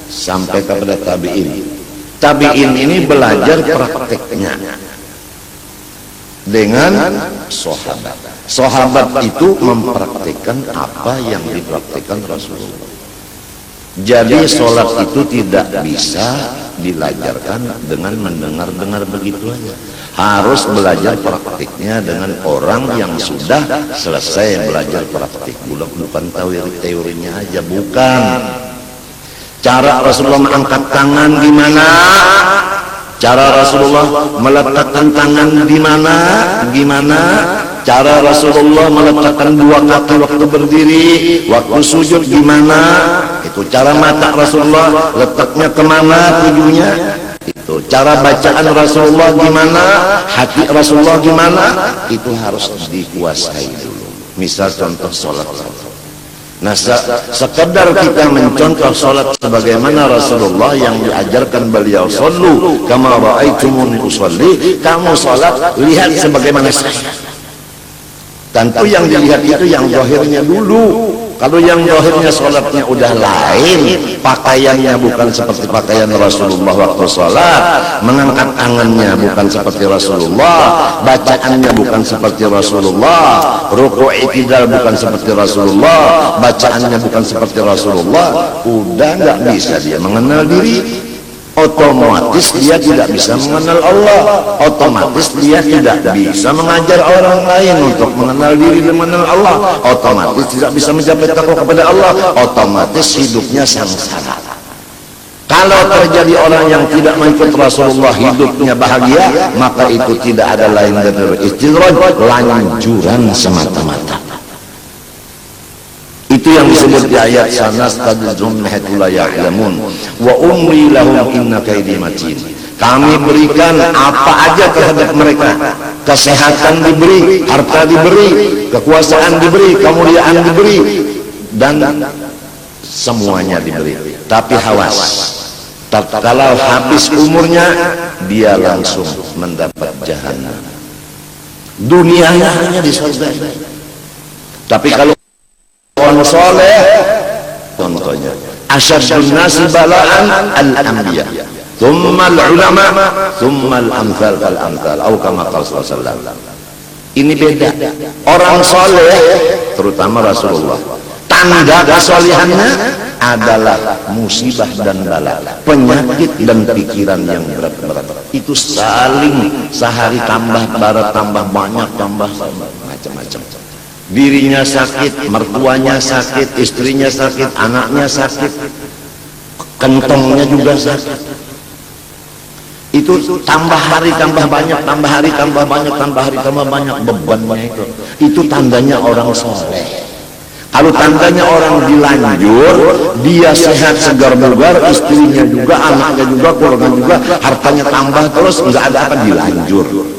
sampai kepada tabi'in. Tabi'in ini belajar prakteknya dengan sahabat. Sahabat itu mempraktikkan apa yang dipraktikkan Rasulullah. Jadi sholat itu tidak bisa dilajarkan dengan mendengar-dengar begitu aja. Harus belajar praktiknya dengan orang yang sudah selesai belajar praktik. Bukan teorinya aja, bukan. Cara Rasulullah mengangkat tangan gimana? Cara Rasulullah meletakkan tangan di mana? Gimana? Cara Rasulullah meletakkan dua kaki waktu berdiri, waktu sujud gimana? Itu cara mata Rasulullah letaknya kemana tujuannya? Itu cara bacaan Rasulullah gimana? Hati Rasulullah gimana? Itu harus dikuasai dulu. Misal contoh sholat. Nah, sekedar kita mencontoh sholat sebagaimana Rasulullah yang diajarkan beliau, shollu kama ra'aitumuni usolli, kamu sholat lihat sebagaimana saya. Tentu yang dilihat itu yang zahirnya dulu. Kalau yang zahirnya sholatnya udah lain, pakaiannya bukan seperti pakaian Rasulullah waktu sholat, mengangkat tangannya bukan seperti Rasulullah, bacaannya bukan seperti Rasulullah, ruku' i'tidal bukan seperti Rasulullah, bacaannya bukan seperti Rasulullah, udah nggak bisa dia mengenal diri. Otomatis dia tidak bisa mengenal Allah. Otomatis dia tidak bisa mengajar orang lain untuk mengenal diri dan mengenal Allah. Otomatis tidak bisa mencapai takwa kepada Allah. Otomatis hidupnya sangsara. Kalau terjadi orang yang tidak mengikut Rasulullah hidupnya bahagia, maka itu tidak ada lain dari istidraj, lanjuran semata-mata. Itu yang disebut di ayat sanastadrijuhum min haitsu la ya'lamun wa umli lahum inna kaidi matin. Kami berikan apa aja terhadap mereka. Kesehatan diberi, harta diberi, kekuasaan diberi, kemuliaan diberi, dan semuanya diberi. Tapi hawas, tatkala habis umurnya dia langsung mendapat jahanam. Dunianya hanya di surga. Tapi kalau orang soleh, contohnya asyadun nasi bala'an al-anbiya, thumma al-ulama, thumma al-amthal fal-amthal, atau kama qala sallallahu alaihi wasallam. Ini beda. Orang soleh, terutama Rasulullah, tanda kesolihannya adalah musibah dan bala, penyakit dan pikiran yang berat-berat. Itu saling sehari tambah barat, tambah banyak, tambah macam-macam. Dirinya sakit, mertuanya sakit, istrinya sakit, anaknya sakit, kentongnya juga sakit. Itu tambah hari tambah banyak, tambah hari tambah banyak, tambah hari tambah banyak bebannya itu. Itu tandanya orang soleh. Kalau tandanya orang dilanjur, dia sehat segar bugar, istrinya juga, anaknya juga, keluarga juga, hartanya tambah terus, nggak ada apa, dilanjur.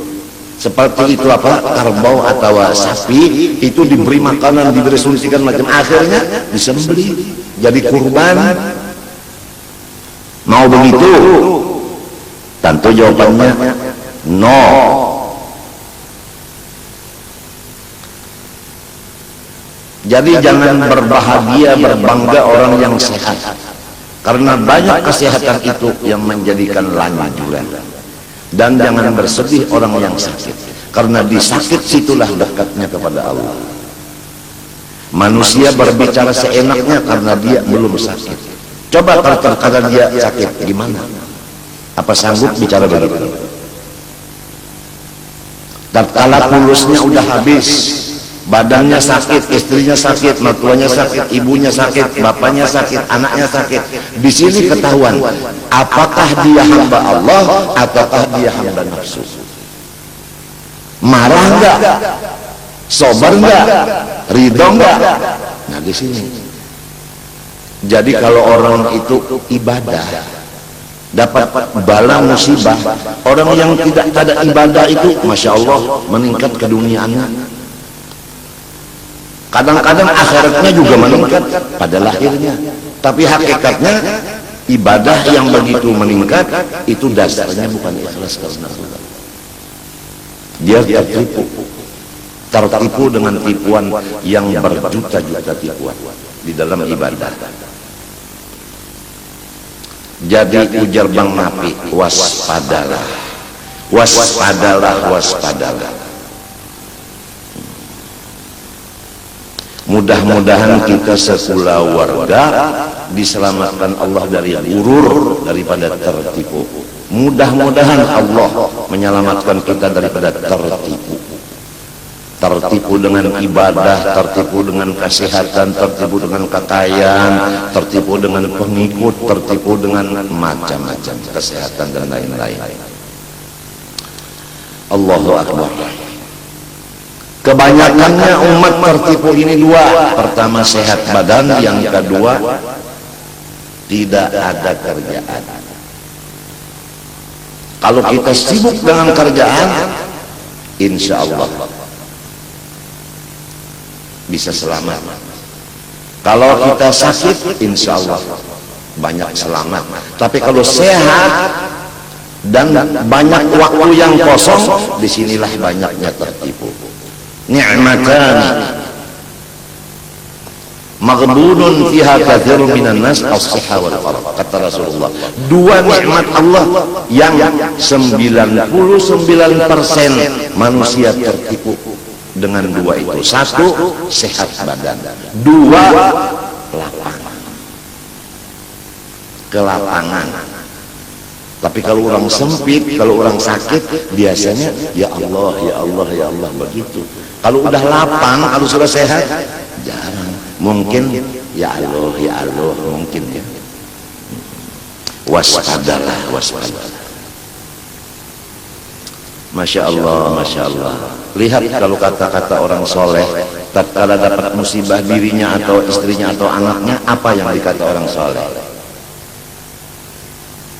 Seperti itu apa, kerbau atau sapi itu diberi makanan, diberi suntikan macam, akhirnya disembelih jadi kurban. Mau begitu? Tentu jawabannya no. Jadi jangan berbahagia, berbangga orang yang sehat, karena banyak kesehatan itu yang menjadikan lanjuran. Dan jangan bersedih orang yang sakit, karena di sakit situlah dekatnya kepada Allah. Manusia berbicara seenaknya karena dia belum sakit. Coba kalau dia sakit gimana? Apa sanggup bicara begitu? Tatkala pulusnya udah habis, badannya sakit, istrinya sakit, mertuanya sakit, ibunya sakit, bapaknya sakit, anaknya sakit. Di sini ketahuan apakah dia hamba Allah ataukah dia hamba nafsu. Marah enggak? Sabar enggak? Ridho enggak? Nah di sini. Jadi kalau orang itu ibadah dapat bala musibah, orang yang tidak ada ibadah itu masya Allah meningkat keduniaannya. Kadang-kadang akhiratnya juga meningkat pada lahirnya, tapi hakikatnya ibadah yang begitu meningkat itu dasarnya bukan ikhlas karena Allah. Dia tertipu dengan tipuan yang berjuta-juta tipuan di dalam ibadah. Jadi ujar Bang Napi, waspadalah, waspadalah, waspadalah. Mudah-mudahan kita sekulawarga diselamatkan Allah dari gurur, daripada tertipu. Mudah-mudahan Allah menyelamatkan kita daripada tertipu. Tertipu dengan ibadah, tertipu dengan kesehatan, tertipu dengan kekayaan, tertipu dengan pengikut, tertipu dengan macam-macam kesehatan dan lain-lain. Allahu Akbar. Kebanyakannya umat tertipu ini dua. Pertama sehat badan, yang kedua tidak ada kerjaan. Kalau kita sibuk dengan kerjaan, insya Allah bisa selamat. Kalau kita sakit, insya Allah banyak selamat. Tapi kalau sehat dan banyak waktu yang kosong, disinilah banyaknya tertipu. Ni'matan maghdunun fiha katsirun minan nas as-sihha wal faragh, kata Rasulullah. Dua nikmat Allah yang 99% manusia tertipu dengan dua itu. Satu, sehat badan. Dua, lapangan, kelapangan. Tapi kalau orang sempit, kalau orang sakit, biasanya ya Allah, ya Allah, ya Allah, begitu. Kalau udah lapang, kalau sudah sehat, jarang. Mungkin ya Allah, ya Allah, mungkin ya. Waspadalah, waspadalah. Masya Allah, Masya Allah. Lihat kalau kata-kata orang soleh, tatkala dapat musibah dirinya atau istrinya atau anaknya, apa yang dikata orang soleh?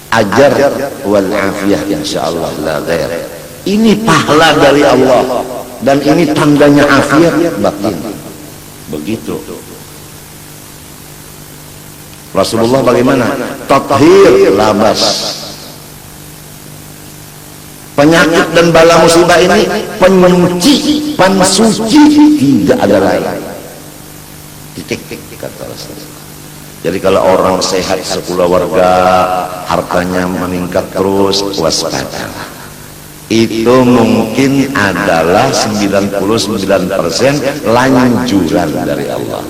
Ajar wal afiyah insyaallah la ghair. Ini pahala dari Allah dan ini tandanya afiat batin. Begitu. Rasulullah bagaimana? Tathhir labas. Penyakit dan bala musibah ini penyuci, pensuci, tidak ada lain. Titik, kata Rasulullah. Jadi kalau orang sehat sekulawarga, hartanya meningkat terus, waspada. Itu mungkin adalah 99% lanjuran dari Allah.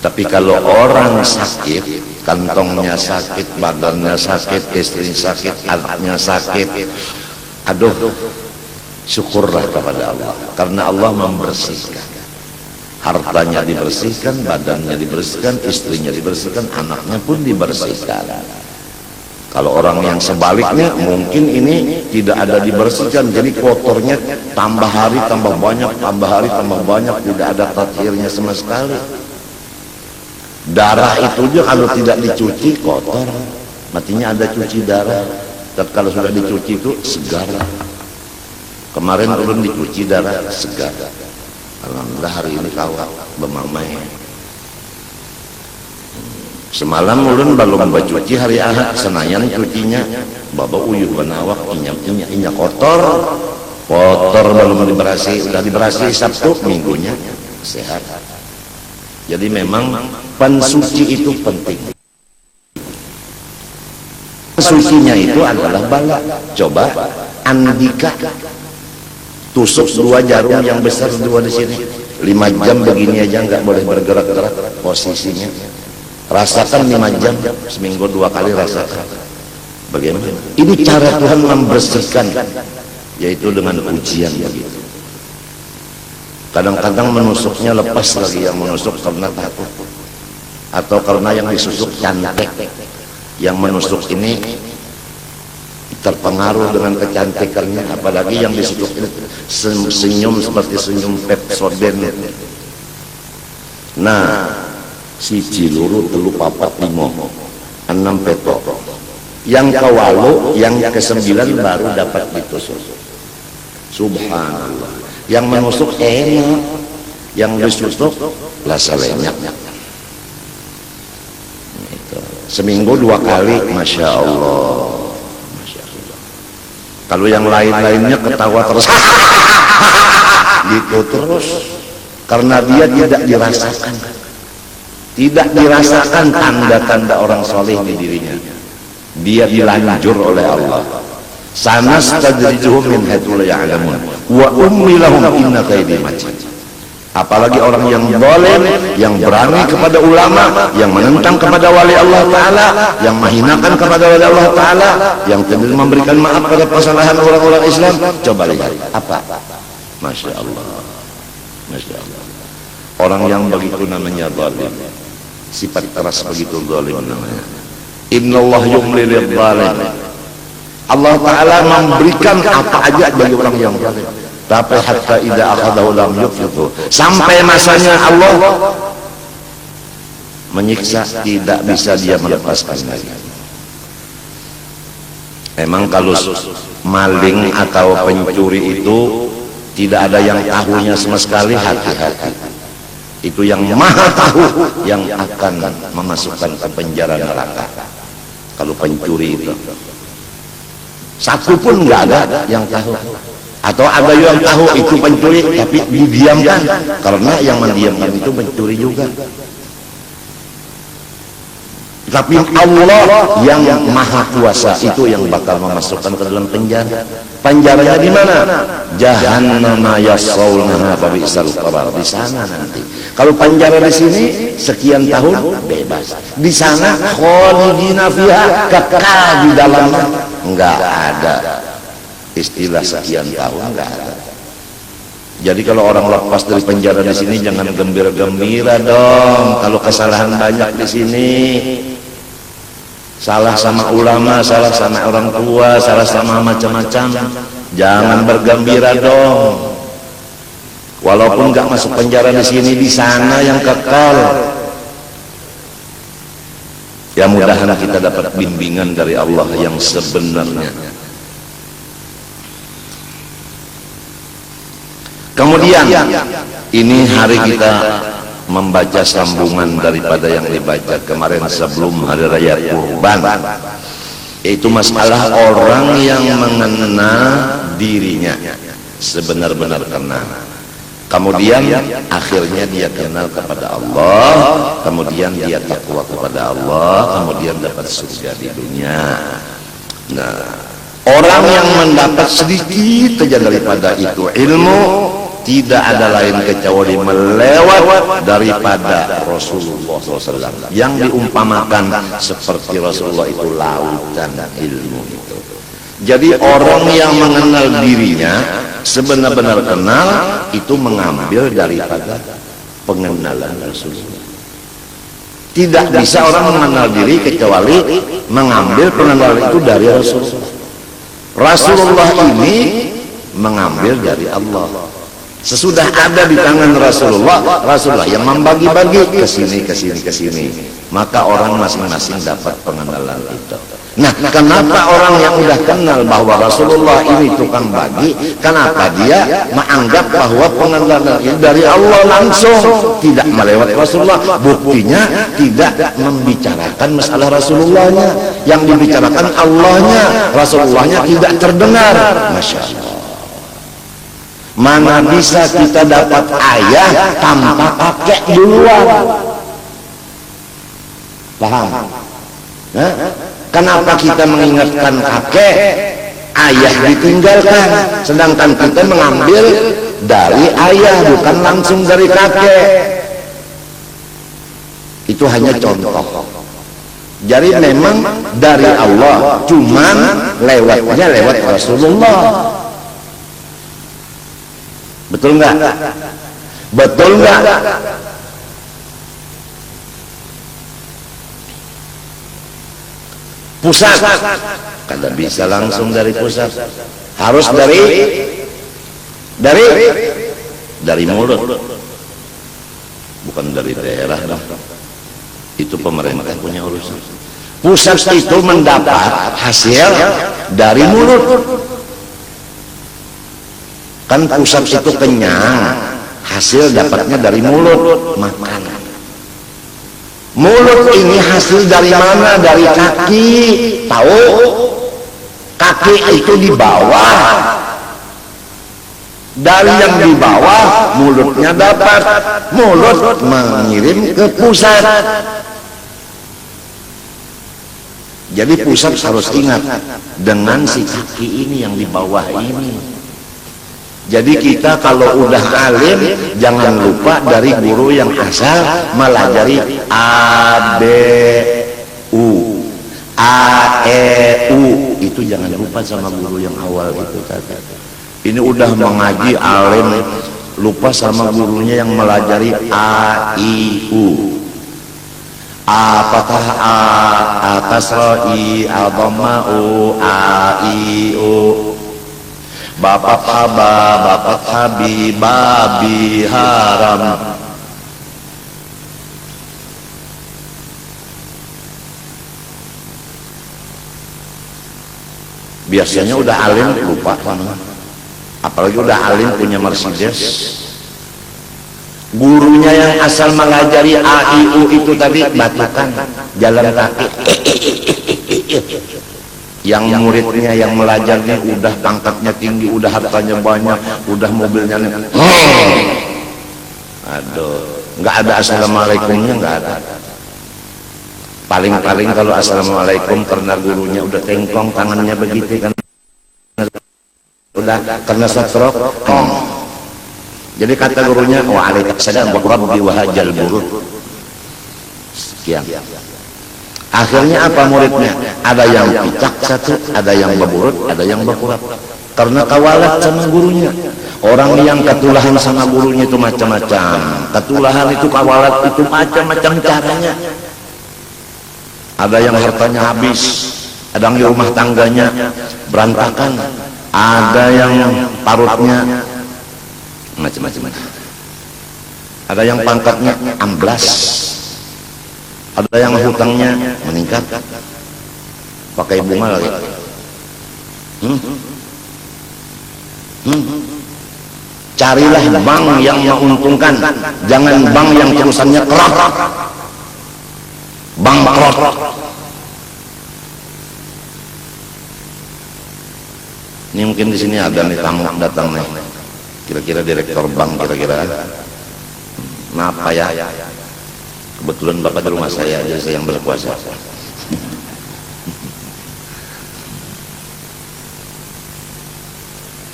Tapi kalau orang sakit, kantongnya sakit, badannya sakit, istrinya sakit, anaknya sakit, aduh, syukurlah kepada Allah, karena Allah membersihkan. Hartanya dibersihkan, badannya dibersihkan, istrinya dibersihkan, anaknya pun dibersihkan. Kalau orang yang sebaliknya, mungkin ini tidak ada dibersihkan, jadi kotornya tambah hari tambah banyak, tambah hari tambah banyak, tidak ada tathhirnya sama sekali. Darah itu juga kalau tidak dicuci kotor, matinya ada cuci darah. Dan kalau sudah dicuci itu segar. Kemarin belum dicuci darah, segar. Alhamdulillah hari ini kawat bemamai. Semalam ulun belum bacuci hari Ahad, senayan cucinya baba uyuh benawak, inya kotor belum diberasi, udah diberasi Sabtu, minggunya sehat. Jadi memang pensuci itu penting. Sucinya itu adalah bala. Coba Andika tusuk 2 jarum yang besar, 2 di sini, 5 jam begini aja nggak boleh bergerak-gerak posisinya. Rasakan 5 jam, seminggu 2 kali rasakan. Bagaimana? Ini cara Tuhan membersihkan, yaitu dengan ujian begitu. Kadang-kadang menusuknya lepas lagi, yang menusuk karena takut, atau karena yang disusuk cantik. Yang menusuk ini terpengaruh dengan kecantikannya, apalagi yang disusuk ini senyum seperti senyum Pepsodent. Nah, si ciluru telu papat limo 6 peto, yang kawalu yang ke-9 baru dapat ditusuk. Subhanallah. Yang menusuk enak, yang disusuk rasa lenyap. Seminggu 2 kali, Masya Allah. Masya Allah. Kalau yang lain-lainnya ketawa terus gitu terus, karena dia tidak dirasakan. tidak dirasakan tanda-tanda orang soleh di dirinya, dia dilanjur oleh Allah. Sanastadrijuhum min haitsu la ya'lamun wa umli lahum inna kaydi matin. Apalagi orang yang zalim, yang berani kepada ulama, yang menentang kepada wali Allah Ta'ala, yang menghinakan kepada wali Allah Ta'ala, yang tidak memberikan maaf pada kesalahan orang-orang Islam. Coba lihat apa? Masya Allah, Masya Allah. Orang yang begitu namanya zalim, sifat keras begitu zalim namanya. Innallah yumli lidh-dhalim. Allah Ta'ala memberikan apa aja bagi orang yang zalim, tapi hatta idza akhadahu lam yuflitu, sampai masanya Allah menyiksa tidak bisa dia melepaskan lagi. Emang kalau maling atau pencuri itu tidak ada yang tahunya sama sekali, hati-hati. Itu yang maha tahu yang akan memasukkan ke penjara neraka. Kalau pencuri itu satu pun nggak ada yang tahu. Atau ada yang tahu itu pencuri tapi didiamkan, karena yang mendiamkan itu pencuri juga. Tapi Allah yang maha kuasa itu yang bakal memasukkan ke dalam penjara. Penjaranya di mana? Jahannam yaslaunaha fa bi'sal qarar. Di sana nanti. Kalau penjara di sini sekian tahun bebas, di sana khalidina fiha, kekal di dalamnya. Enggak ada istilah sekian tahun, enggak ada. Jadi kalau orang lepas dari penjara di sini jangan gembira-gembira dong. Kalau kesalahan banyak di sini, salah sama ulama, salah sama orang tua, salah sama macam-macam, jangan bergembira dong. Walaupun nggak masuk penjara di sini, di sana yang kekal. Ya mudahan kita dapat bimbingan dari Allah yang sebenarnya. Kemudian ini hari kita membaca sambungan daripada yang dibaca kemarin sebelum hari raya Kurban, yaitu masalah orang yang mengenal dirinya sebenar-benar kenal, kemudian akhirnya dia kenal kepada Allah, kemudian dia takwa kepada Allah, kemudian dapat surga di dunia. Nah, orang yang mendapat sedikit saja daripada itu ilmu, tidak ada lain kecuali melewat daripada Rasulullah SAW yang diumpamakan seperti Rasulullah itu lautan ilmu itu. Jadi orang yang mengenal dirinya sebenar-benar kenal itu mengambil daripada pengenalan Rasulullah. Tidak bisa orang mengenal diri kecuali mengambil pengenalan itu dari Rasulullah. Rasulullah ini mengambil dari Allah. Sesudah ada di tangan Rasulullah, Rasulullah yang membagi-bagi ke sini, ke sini, ke sini. Maka orang masing-masing dapat pengenalan itu. Nah, kenapa orang yang udah kenal bahwa Rasulullah ini tukang bagi, kenapa dia menganggap bahwa pengenalan itu dari Allah langsung, tidak melewat Rasulullah? Buktinya tidak membicarakan masalah Rasulullahnya, yang dibicarakan Allahnya, Rasulullahnya tidak terdengar. Masya Allah. Mana bisa kita dapat ayah tanpa kakek duluan? Paham? Nah, kenapa kita mengingatkan kakek, ayah ditinggalkan, sedangkan kita mengambil dari ayah bukan langsung dari kakek? Itu hanya contoh. Jadi memang dari Allah, cuman lewatnya lewat Rasulullah. Betul nggak? Betul nggak? Pusat kada bisa langsung dari pusat, harus dari mulut, bukan dari daerah. Itu pemerintah punya urusan. Pusat itu mendapat hasil dari mulut. Kan pusat itu kenyang, hasil dapatnya dari mulut, makanan. Mulut ini hasil dari mana? Dari kaki. Tahu? Kaki itu di bawah. Dari yang di bawah mulutnya dapat, mulut mengirim ke pusat. Jadi pusat harus ingat dengan si kaki ini yang di bawah ini. Jadi kita kalau udah alim jangan lupa dari guru yang asal melajari A, B, U, A, E, U. Itu jangan lupa sama guru yang awal itu tadi. Ini udah mengaji alim lupa sama gurunya yang melajari A, I, U. Apakah A kasra I, A dhamma U, A, I, U. Bapak haba, bapak habi, babi haram. Biasanya udah alim lupa mana. Apalagi udah alim punya Mercedes, gurunya yang asal mengajari A, I, U itu tadi batukan jalan kaki. Yang muridnya yang melajarnya udah pangkatnya tinggi, udah hartanya banyak, udah mobilnya aduh, nggak ada assalamualaikumnya, nggak ada. Paling-paling kalau assalamualaikum karena gurunya udah tengkong tangannya begitu kan, udah karena stroke. Jadi kata gurunya, waalaikumsalam rabbi wa hajal burud. Sekian. Akhirnya apa muridnya? Ada yang picak satu, ada yang beburut, ada yang berkurap. Karena kawalat sama gurunya. Orang yang ketulahan sama gurunya itu macam-macam. Ketulahan itu, kawalat itu macam-macam caranya. Ada yang hartanya habis, ada yang rumah tangganya berantakan, ada yang parutnya macam-macam. Ada yang pangkatnya amblas, ada yang hutangnya meningkat, pakai bunga lagi. Carilah bank yang menguntungkan, jangan bank yang terusannya kerap, bangkrut. Ini mungkin di sini ada nih tamu datang nih, kira-kira direktur bank, kira-kira. Maaf Pak ya, kebetulan Bapak di rumah saya, jadi saya yang berkuasa.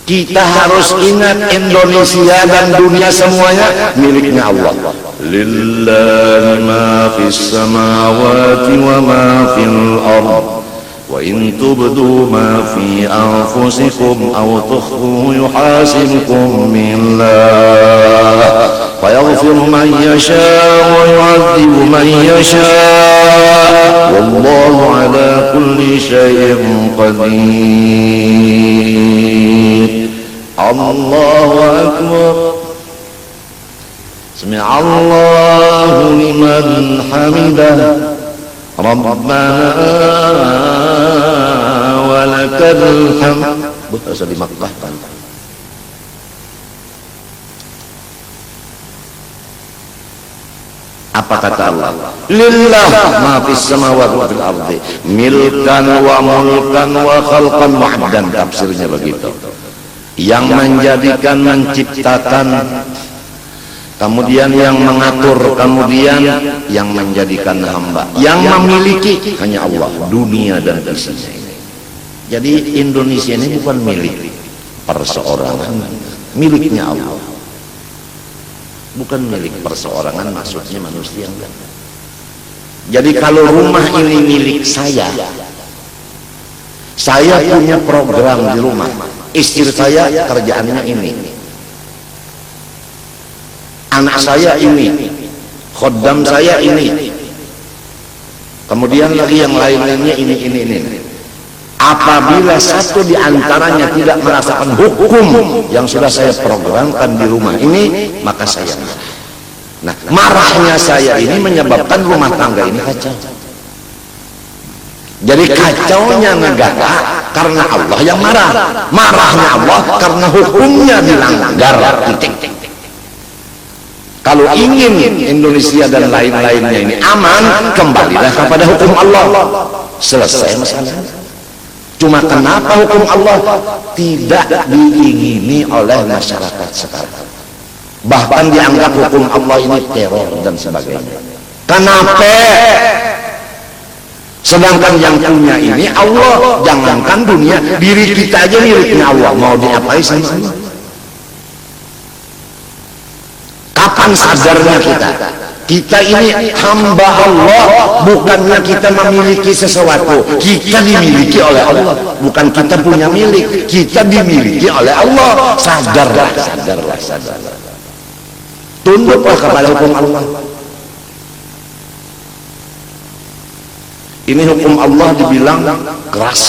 Kita harus ingat Indonesia dan dunia semuanya miliknya Allah. Lillahi ma fis samawati wa ma fil ardh. Wa in tubdu ma fi anfusikum aw tukhfu yuhasibkum billah. Fayaghfiru man yasha wa yu'adzibu man yasha. Wallahu ala kulli syai'in qadir. Allahu akbar. Sami'allahu liman hamidah. Rabbana wa lakal hamd. Bahasa di Makkah kan. Apa kata Allah? Lillah ma fis samawati wa fil ardi milkan wa mulkan wa khalqan wa 'abdan. Tafsirnya begitu. Yang menjadikan, menciptakan, kemudian yang mengatur, kemudian yang menjadikan hamba, yang memiliki hanya Allah, dunia dan isinya ini. Jadi Indonesia ini bukan milik perseorangan, miliknya Allah. Bukan milik perseorangan, maksudnya manusia. Jadi kalau rumah ini milik saya punya program di rumah. Istri saya kerjaannya ini, anak saya ini, khoddam saya ini, kemudian lagi yang lain-lainnya ini. Apabila satu di antaranya tidak merasakan hukum yang sudah saya programkan di rumah ini, maka saya marah. Nah, marahnya saya ini menyebabkan rumah tangga ini kacau. Jadi kacaunya negara karena Allah yang marah, marahnya Allah karena hukumnya dilanggar. Kalau ingin Indonesia dan lain-lainnya ini aman, kembalilah kepada hukum Allah. Selesai masalah. Cuma kenapa hukum Allah tidak diingini oleh masyarakat sekarang? Bahkan dianggap hukum Allah ini teror dan sebagainya. Kenapa? Sedangkan yang punya ini Allah. Jangankan dunia, diri kita aja miliknya Allah. Mau diapain sama Allah? Kapan sadarnya kita? Kita ini hamba Allah, bukannya kita memiliki sesuatu. Kita dimiliki oleh Allah, bukan kita punya milik. Kita dimiliki oleh Allah. Sadarlah, sadarlah, sadarlah. Tunduklah kepada hukum Allah. Ini hukum Allah dibilang keras.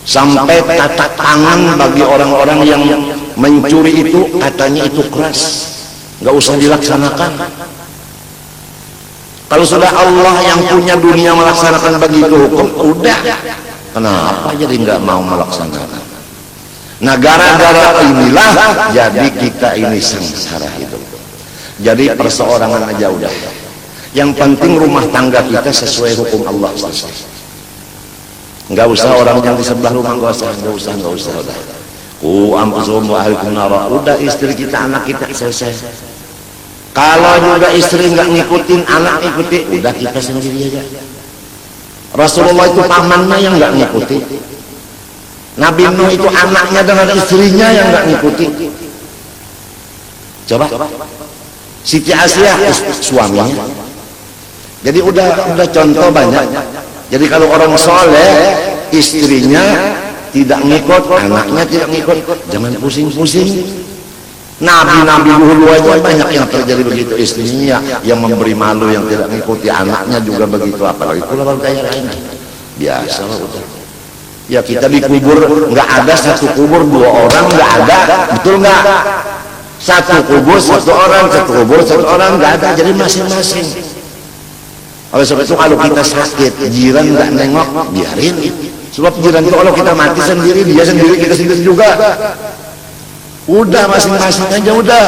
Sampai tata tangan bagi orang-orang yang mencuri itu katanya itu keras. Nggak usah dilaksanakan. Kalau sudah Allah yang punya dunia melaksanakan begitu hukum, udah. Kenapa jadi nggak mau melaksanakan? Nah, gara-gara inilah jadi kita ini sengsara hidup. Jadi perseorangan aja udah. Yang penting rumah tangga kita sesuai hukum Allah. Nggak usah orang yang di sebelah rumah, nggak usah udah. Ampuhum wa ahlikum nara. Udah istri kita, anak kita selesai. Kalau juga istri nggak ngikutin, anak ngikutin, udah kita sendiri aja. Rasulullah itu pamannya yang nggak ngikuti. Nabi Nuh itu anaknya dengan istrinya yang nggak ngikuti. Coba. Siti Asyah suaminya. Jadi udah contoh banyak. Jadi kalau orang soleh, istrinya tidak ngikut, anaknya tidak ngikut, jangan pusing-pusing. Nabi-nabi dulu aja banyak yang terjadi begitu, istrinya yang memberi malu, yang tidak mengikuti, anaknya juga begitu, apalagi keluarga yang lain. Biasa lah udah. Ya kita dikubur nggak ada satu kubur dua orang, nggak ada, betul nggak? Satu kubur satu orang nggak ada, jadi masing-masing. Oleh sebab itu kalau kita sakit, jiran nggak nengok, biarin. Sebab jiran itu kalau kita mati sendiri, dia sendiri, kita sendiri juga. Udah masing-masing aja udah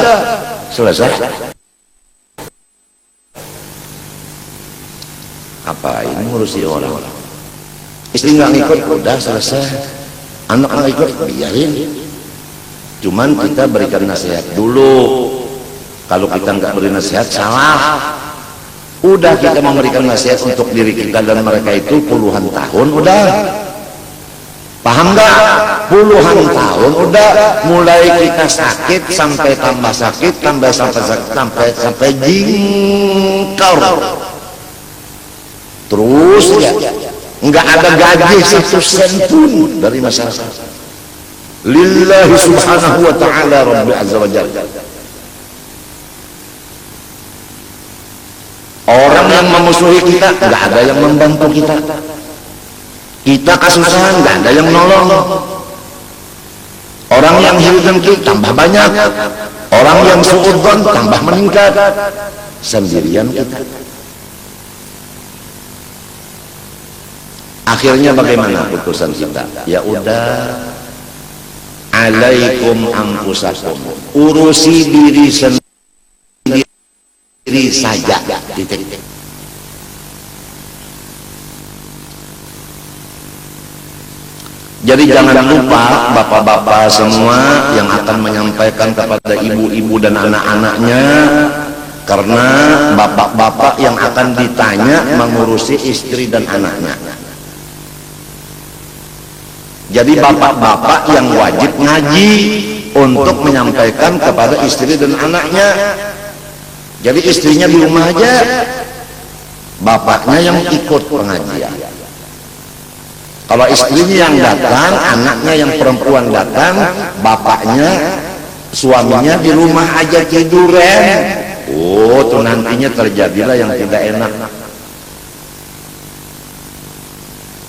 selesai. Apa ini ngurusi orang? Istri nggak ngikut, udah selesai. Anak nggak ikut, biarin. Cuman kita berikan nasihat dulu. Kalau kita nggak beri nasihat, salah. Udah kita memberikan nasihat untuk diri kita dan mereka itu puluhan tahun, udah. Paham nggak? Puluhan tahun udah, mulai kita sakit sampai tambah sakit, sampai jingkar. Terus ya, nggak ada gaji satu sen pun dari masyarakat. Lillahi subhanahu wa ta'ala Rabbi azza wa jalla. Orang yang memusuhi kita, nggak ada yang membantu kita. Kita kesusahan, nggak ada yang menolong. Orang yang hilang kita tambah banyak. Orang yang suudzon tambah meningkat. Sendirian kita. Akhirnya bagaimana putusan kita? Ya udah, alaikum anfusakum, urusi diri sendiri saja. Titik. Jadi jangan lupa bapak-bapak semua yang akan menyampaikan kepada ibu-ibu dan anak-anaknya, karena bapak-bapak yang akan ditanya mengurusi istri dan anaknya. Jadi bapak-bapak yang wajib ngaji untuk menyampaikan kepada istri dan anaknya. Jadi istrinya di rumah aja, bapaknya yang ikut pengajian. Kalau istrinya yang datang, anaknya yang perempuan datang, bapaknya, suaminya di rumah aja tiduran. Oh, tuh nantinya terjadilah yang tidak enak.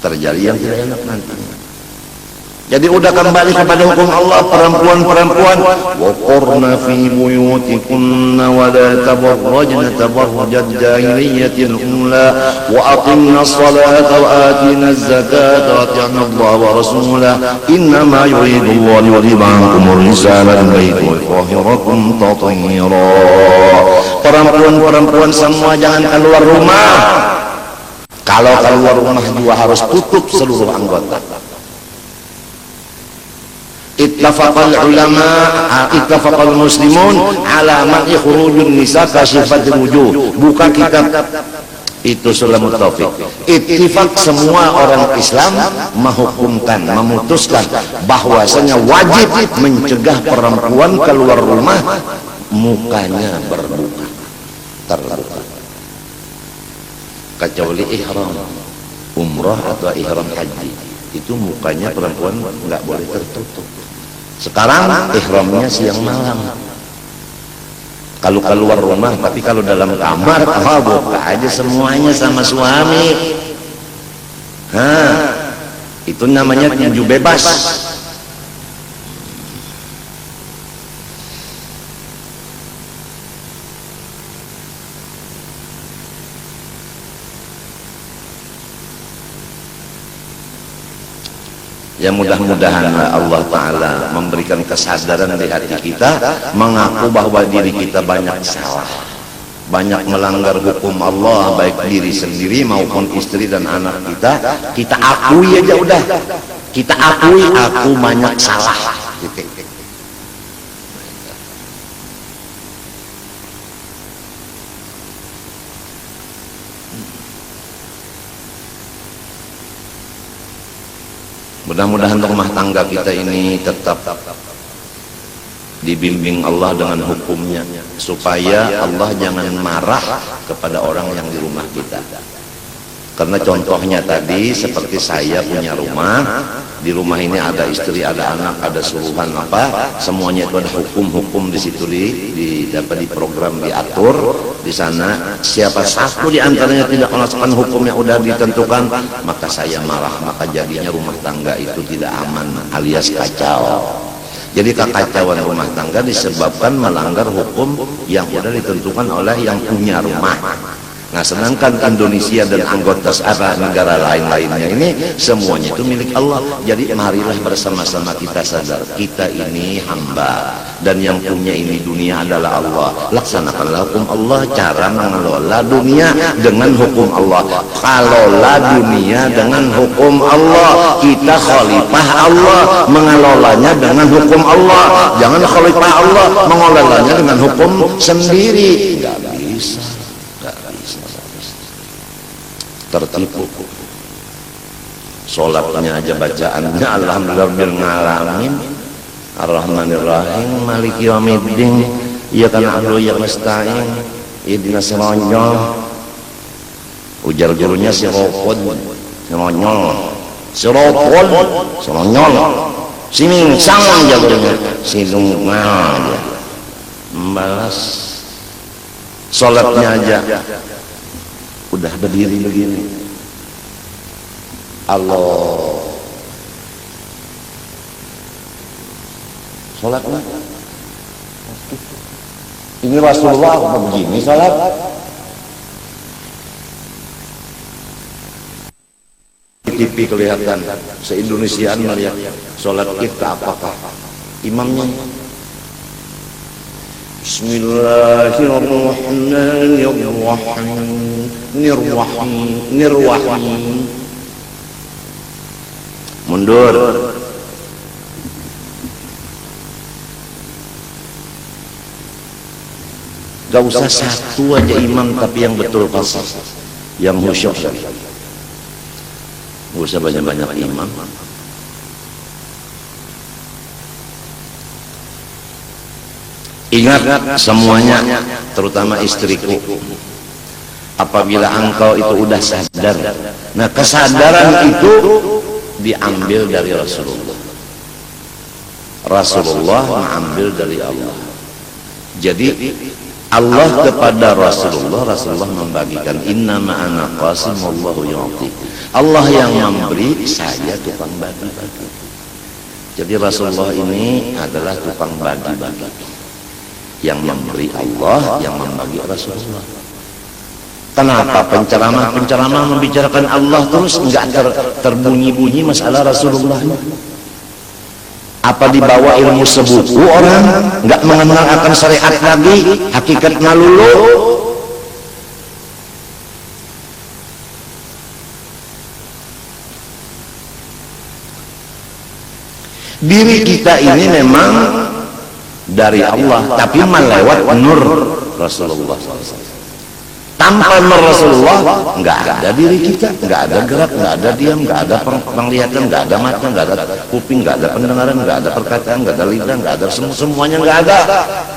Terjadi yang tidak enak nantinya. Jadi udah kembali kepada hukum Allah, perempuan-perempuan waqurna fi buyutikunna wa la tabarrajna tabarrujal jahiliyatil ula wa aqimna as-salata wa atina az-zakata wa atina Allah wa rasulahu innama yuridu Allah liyudhiba ankum ar-rijala al-bayti wa yutahhirakum tatheera. Perempuan-perempuan semua jangan keluar rumah. Kalau keluar rumah juga harus tutup seluruh anggota. Ittafaqal ulama, ittafaqal muslimun ala man ikhrujun nisa kasyifatil wujuh. Buka kitab itu Sulamut Taufik. Ittifaq semua orang Islam menghukumkan, memutuskan bahwasanya wajib mencegah perempuan keluar rumah mukanya berbuka, terbuka, kecuali ihram umrah atau ihram haji, itu mukanya perempuan nggak boleh tertutup. Sekarang ihramnya siang malam kalau keluar rumah, tapi kalau dalam kamar buka aja semuanya sama suami. Itu namanya tinju bebas. Ya mudah-mudahan Allah Ta'ala memberikan kesadaran di hati kita, mengaku bahwa diri kita banyak salah, banyak melanggar hukum Allah, baik diri sendiri maupun istri dan anak kita. Kita akui aja udah, kita akui aku banyak salah. Mudah-mudahan rumah tangga kita ini tetap dibimbing Allah dengan hukumnya, supaya Allah jangan marah kepada orang yang di rumah kita. Karena contohnya tadi seperti saya punya rumah, di rumah ini ada istri, ada anak, ada suruhan apa, semuanya itu ada hukum-hukum di situ, dapat di program, diatur di sana. Siapa satu di antaranya tidak melaksanakan hukum yang sudah ditentukan, maka saya marah, maka jadinya rumah tangga itu tidak aman alias kacau. Jadi kekacauan rumah tangga disebabkan melanggar hukum yang sudah ditentukan oleh yang punya rumah. Nah, sedangkan Indonesia dan anggota negara lain-lainnya ini semuanya itu milik Allah. Jadi marilah bersama-sama kita sadar kita ini hamba, dan yang punya ini dunia adalah Allah. Laksanakanlah hukum Allah, cara mengelola dunia dengan hukum Allah. Kelola dunia dengan hukum Allah. Kita khalifah Allah, mengelolanya dengan hukum Allah. Jangan khalifah Allah mengelolanya dengan hukum sendiri. Enggak bisa. Tertipu. Sholatnya aja bacaannya alhamdulillahirabbil alamin arrahmanirrahim maliki yaumiddin iyyaka na'budu wa iyyaka nasta'in ihdinas siratal, ujar gurunya sirotol simingsang jagonya sidung aja membalas. Sholatnya aja udah berdiri begini, Allah sholatnya ini Rasulullah apa begini sholat? Di TV kelihatan, se-Indonesiaan melihat sholat kita apakah imamnya Bismillahirrahmanirrahim nirwahim mundur. Gak usah satu aja imam, tapi yang betul fasih, yang khusyuk. Gak usah banyak-banyak imam. Ingat semuanya, terutama istriku, apabila engkau itu udah sadar, nah kesadaran itu diambil dari Rasulullah. Rasulullah mengambil dari Allah. Jadi Allah kepada Rasulullah, Rasulullah membagikan, innama ana qasim wallahu yu'ti. Allah yang memberi, saya tukang bagi-bagi. Jadi Rasulullah ini adalah tukang bagi-bagi. Yang memberi Allah, yang membagi Rasulullah. Kenapa penceramah membicarakan Allah terus, enggak terbunyi-bunyi masalah Rasulullah? Apa dibawa ilmu sebuku orang enggak mengenal akan syariat lagi, hakikatnya lulu? Diri kita ini memang dari Allah, tapi melewat nur Rasulullah SAW. Tanpa nur Rasulullah nggak ada diri kita, nggak ada gerak, nggak ada diam, nggak ada penglihatan, nggak ada mata, nggak ada kuping, nggak ada pendengaran, nggak ada perkataan, nggak ada lidah, nggak ada semuanya nggak ada.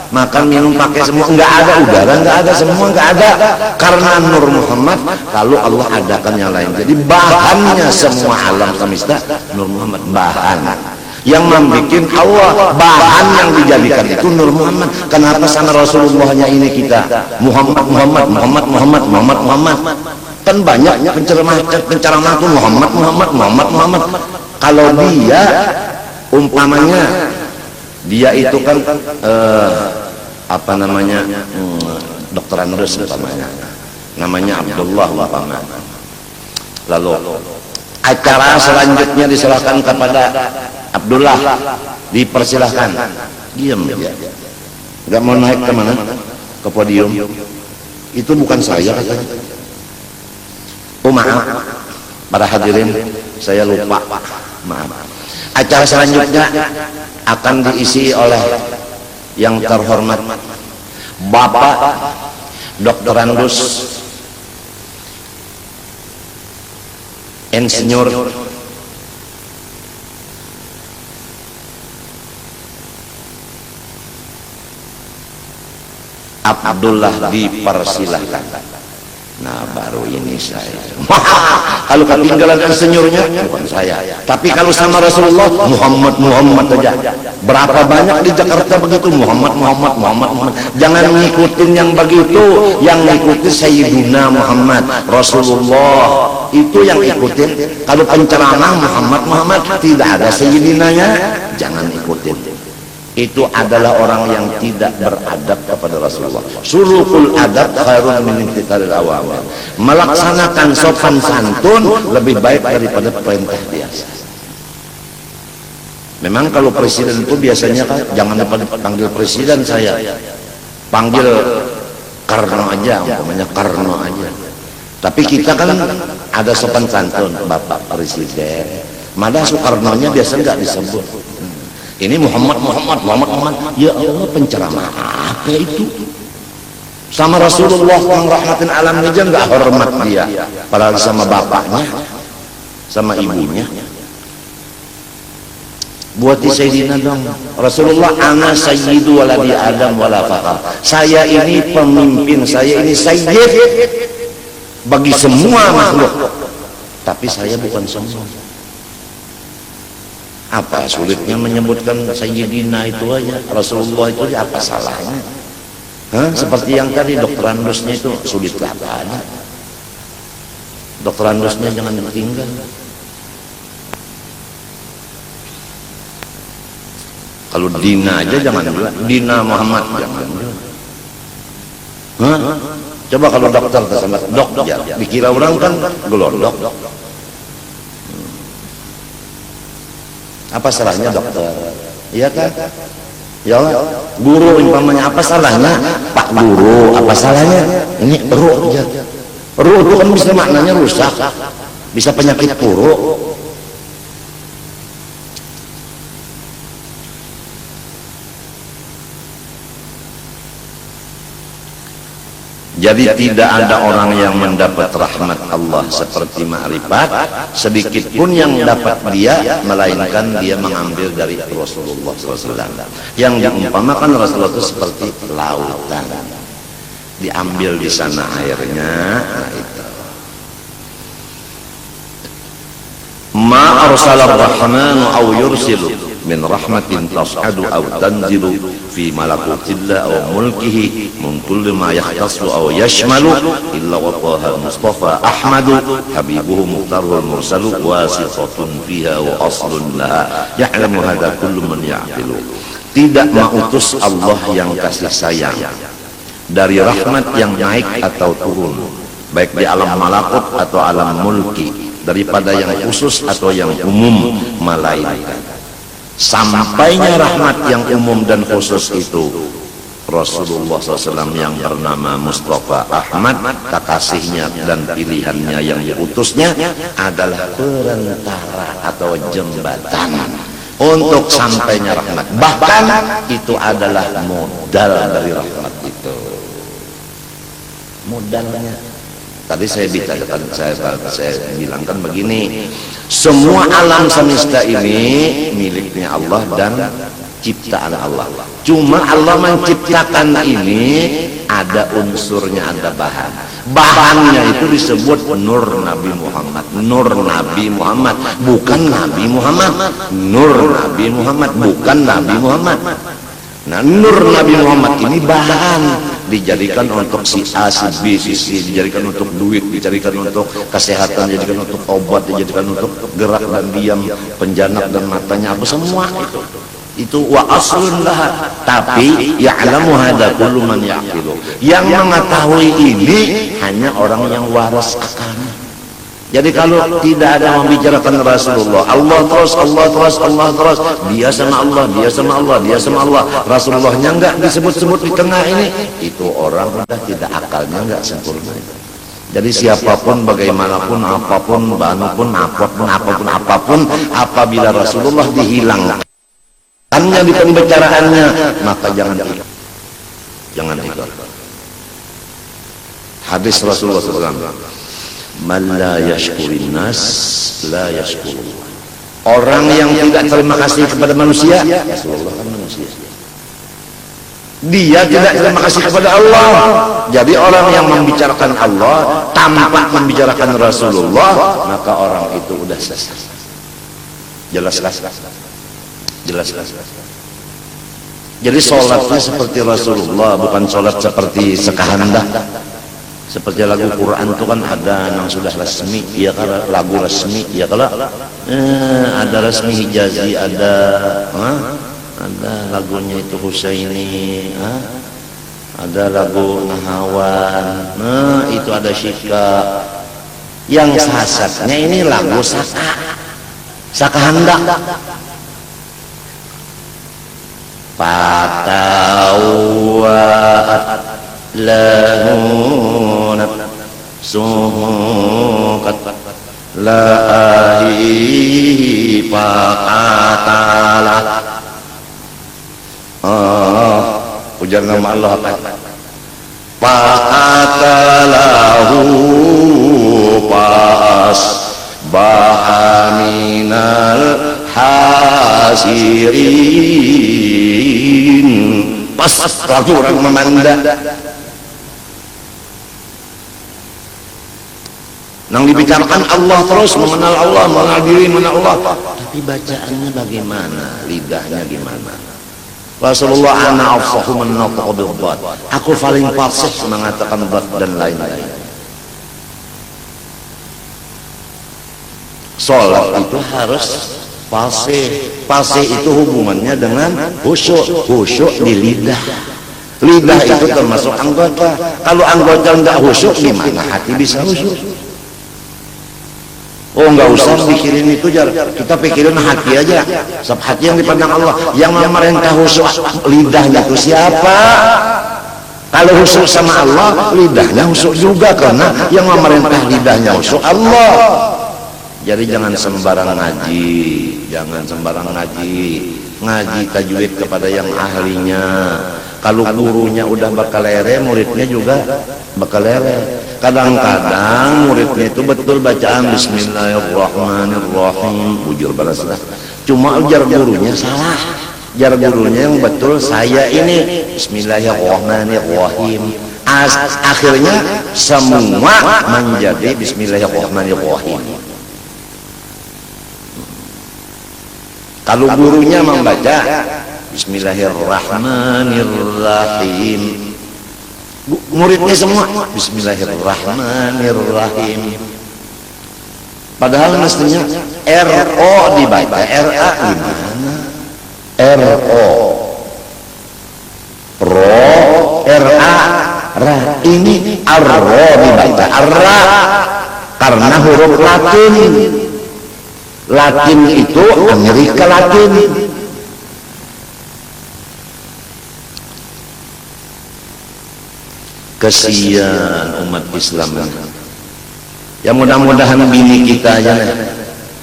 Makan minum pakai semua nggak ada, udara nggak ada, semua nggak ada. Karena nur Muhammad, lalu Allah adakan yang lain. Jadi bahannya semua alam semesta nur Muhammad, bahan yang membuat Allah, bahan yang dijadikan itu nur Muhammad. Kenapa sama Rasulullahnya ini kita Muhammad kan banyak penceramah itu Muhammad. Kalau dia umpamanya dia itu kan apa namanya dokter Andres namanya Abdullah umpamanya, lalu acara selanjutnya diserahkan kepada Abdullah, dipersilahkan, diam ya, nggak mau naik kemana ke podium. Itu bukan saya katanya. Oh maaf, para hadirin, saya lupa, maaf. Acara selanjutnya akan diisi oleh yang terhormat Bapak Dr. Andus Insinyur Abdullah, dipersilahkan. Nah baru ini saya kalau ketinggalan insinyurnya bukan saya, tapi kalau sama Rasulullah Muhammad aja. Berapa banyak di Jakarta begitu Muhammad. Jangan ngikutin yang begitu, yang ngikutin Sayyidina Muhammad Rasulullah, itu yang ikutin. Kalau penceramah Muhammad tidak ada Sayyidinanya, jangan ikutin. Itu adalah orang yang tidak beradab kepada Rasulullah. Sulukul adab khairun min intiqalil awamir. Melaksanakan sopan santun lebih baik daripada perintah biasa. Memang kalau presiden itu biasanya kan jangan panggil presiden, saya panggil Karno aja, umpamanya Karno aja. Tapi kita kan ada sopan santun, Bapak Presiden. Malah Soekarno-nya biasa nggak disebut. Ini Muhammad. Ya Allah, penceramah apa itu? Sama Rasulullah yang rahmatin alam aja nggak hormat dia, padahal sama bapaknya, sama ibunya. Buat Sayyidina dong. Rasulullah, ana sayyidu waladi Adam wala fakhar. Saya ini pemimpin, saya ini sayyid bagi semua makhluk. Tapi saya bukan semua. Apa sulitnya menyebutkan Sayyidina itu aja, Rasulullah itu apa salahnya? Seperti yang tadi dokter Andusnya itu sulit apanya? Dokter Andusnya jangan ditinggal. Kalau Dina aja jangan bilang Dina Muhammad, jangan bilang. Coba kalau dokter sama dok ya, dikira orang kan gelondok. Apa salahnya dokter? Iya kan? Ya guru umpamanya, apa salahnya Pak Guru? Apa salahnya? Ini ruh aja. Ruh itu kan bisa maknanya rusak, bisa penyakit puru. Jadi tidak ada orang yang mendapat rahmat Allah seperti ma'rifat, sedikit pun yang dapat dia, melainkan dia mengambil dari Rasulullah SAW. Yang diumpamakan Rasulullah itu seperti lautan, diambil di sana airnya. Nah itu. Ma arsalar rahmanu aw yursilu min rahmatin tas'adu aw tanzilu fi malakutillah aw mulkihi min kulli ma yahtassu aw yashmalu illa wataha mustafa ahmadu habibuhu muhtarul mursalu wasitatun fiha wa aslun laha ya'lamu hadha kullu man ya'qilu. Tidak mengutus Allah yang kasih sayang dari rahmat yang naik atau turun, baik di alam malakut atau alam mulki, daripada yang khusus atau yang umum, melainkan sampainya rahmat yang umum dan khusus itu Rasulullah SAW yang bernama Mustafa Ahmad, kekasihnya dan pilihannya yang diutusnya adalah perantara atau jembatan untuk sampainya rahmat. Bahkan itu adalah modal dari rahmat itu. Modalnya. Tadi saya bicarakan, saya bilangkan begini, semua alam semesta ini miliknya Allah dan ciptaan Allah. Cuma Allah menciptakan ini ada unsurnya, ada bahan. Bahannya itu disebut nur Nabi Muhammad. Nur Nabi Muhammad, bukan Nabi Muhammad. Nur Nabi Muhammad, bukan Nabi Muhammad. Nah, nur Nabi Muhammad ini bahan, dijadikan untuk si A, si B, si C, dijadikan untuk duit, dijadikan untuk kesehatan, dijadikan untuk obat, dijadikan untuk gerak dan diam, penjanak dan matanya, apa semua itu wa aslun laha. Tapi ya'lamu hadza kullu man yaqilu. Yang mengetahui ini hanya orang yang waras akalnya. Jadi kalau tidak ada membicarakan Rasulullah, Allah terus, Allah terus, Allah terus, dia sama Allah, dia sama Allah, dia sama Allah, Rasulullahnya enggak disebut-sebut di tengah ini, itu orang sudah tidak, akalnya enggak sempurna. Jadi siapapun, bagaimanapun, apapun, manapun, apapun, apabila Rasulullah dihilangkan hanya di pembicaraannya, maka jangan ikut. Hadis Rasulullah SAW, man la yashkurin nas la yashkurullah. Orang yang tidak terima kasih kepada manusia, Rasulullah kan manusia, dia tidak terima kasih kepada Allah. Jadi orang yang membicarakan Allah tanpa membicarakan Rasulullah, maka orang itu udah selesai. Jelas. Jadi sholatnya seperti Rasulullah, bukan sholat seperti sekahandak. Seperti lagu Quran itu kan ada yang sudah resmi, ya kalau lagu resmi, ya kalau ada resmi Hijazi, ada lagunya itu Husaini, ada lagu Nahawan, itu ada Syika. Yang sahasatnya ini lagu sakahandak. Patawat lahunat suhukat lahi pakatalah. Ujar nama Allah pakatalahu pas bahaminal hasirin. Pas lagu orang memanda nang dibicarakan Allah terus, mengenal Allah, mengenal diri, mengenal Allah, tapi bacaannya bagaimana, lidahnya gimana? Rasulullah ana afsahu man nataqa bil dhat, aku paling fasih mengatakan dhat dan lain-lain. Salat itu harus fasih. Fasih itu hubungannya dengan khusyuk. Khusyuk di lidah. Lidah itu termasuk anggota. Kalau anggota enggak khusyuk, gimana hati bisa khusyuk? Oh, enggak usah pikirin itu, kita pikirin hati aja. Sebab hati yang dipandang Allah. Yang memerintah khusyuk lidahnya itu siapa? Kalau khusyuk sama Allah, lidahnya khusyuk juga, karena yang memerintah lidahnya khusyuk Allah. Jadi jangan sembarang ngaji, ngaji tajwid kepada yang ahlinya. Kalau gurunya udah bakal lere, muridnya juga bakal lere. Kadang-kadang muridnya itu betul bacaan Bismillahirrahmanirrahim, bujur balaslah. Cuma ujar gurunya salah. Jar gurunya yang betul saya ini Bismillahirrahmanirrahim. Akhirnya semua menjadi Bismillahirrahmanirrahim. Kalau gurunya membaca Bismillahirrahmanirrahim, muridnya semua Bismillahirrahmanirrahim. Padahal mestinya RO dibaca, RA gimana? RO, RA, Ra. Ini RO dibaca, Ra, karena huruf Latin. Latin itu Amerika Latin. Kesian umat Islam. Ya mudah-mudahan bini kita aja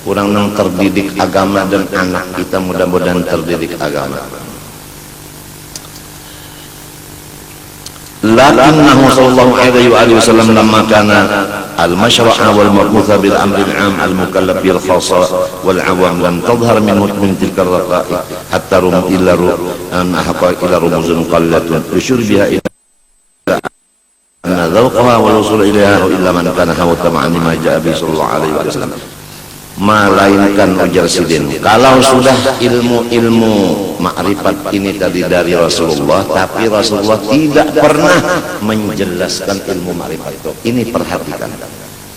kurang terdidik agama, dan anak kita mudah-mudahan terdidik agama. Lakinnahu sallallahu alaihi wasallam lamma kana al-mashra'a wal mab'utha bil amri al-'am al-mukallaf bil khassa wal 'awam lam tadhhar min tilka ar-raqa'i hatta rum illa an haqa ila rumuzun qallatun yushir biha ila anna dhawqaha wal wusul ilaiha illa man kana hawa tama'an ma ja'a bi sallallahu alaihi wasallam. Melainkan ujar Sidin, kalau sudah ilmu makrifat ini tadi dari Rasulullah, tapi Rasulullah tidak pernah menjelaskan ilmu makrifat itu. Ini perhatikan,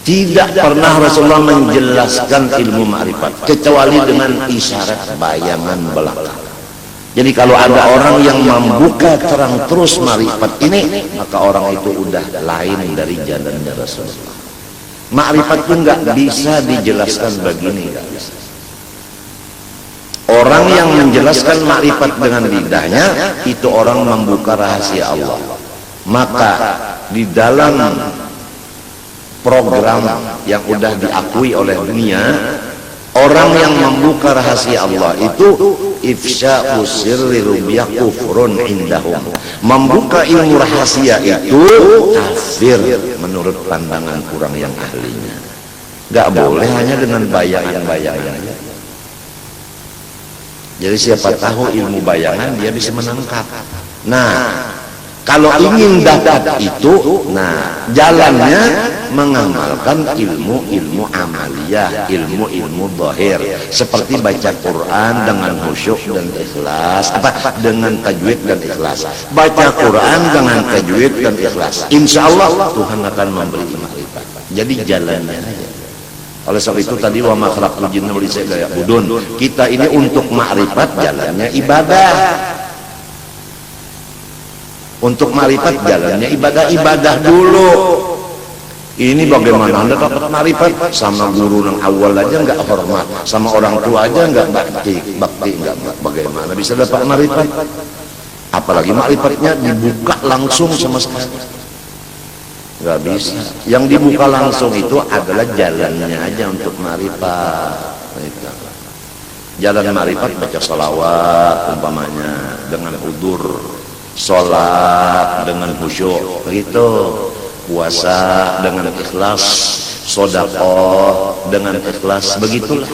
tidak pernah Rasulullah menjelaskan ilmu makrifat kecuali dengan isyarat bayangan belaka. Jadi kalau ada orang yang membuka terang terus makrifat ini, maka orang itu udah lain dari jalannya Rasulullah. Makrifat itu nggak bisa dijelaskan begini, nggak bisa. Orang yang menjelaskan makrifat dengan lidahnya itu orang membuka rahasia Allah. Maka di dalam program yang udah diakui oleh dunia, orang yang membuka rahasia Allah itu ifsya'u sirri rubiya kufrun indahum. Membuka ilmu rahasia itu kafir menurut pandangan kurang yang ahlinya. Gak boleh hanya dengan bayang-bayang. Jadi siapa tahu ilmu bayangan dia bisa menangkap. Nah, kalau ingin dapat itu, nah jalannya mengamalkan ilmu-ilmu amaliyah, ilmu-ilmu zahir, seperti baca Quran dengan khusyuk dan ikhlas, dengan tajwid dan ikhlas. Baca Quran dengan tajwid dan ikhlas. Insya Allah Tuhan akan memberi makrifat. Jadi jalannya aja. Oleh sebab itu tadi wa ma khalaqtul jinna wal insa illa liya'budun. Kita ini untuk makrifat jalannya ibadah. Untuk makrifat jalannya ibadah dulu. Ini bagaimana Anda dapat makrifat? Sama guru yang awal aja nggak hormat, sama orang tua aja nggak bakti nggak, bagaimana bisa dapat makrifat? Apalagi makrifatnya dibuka langsung sama sekali, nggak bisa. Yang dibuka langsung itu adalah jalannya aja untuk makrifat. Jalan makrifat baca sholawat umpamanya dengan hudur, sholat dengan khusyuk begitu, puasa dengan ikhlas, sedekah dengan ikhlas, begitulah,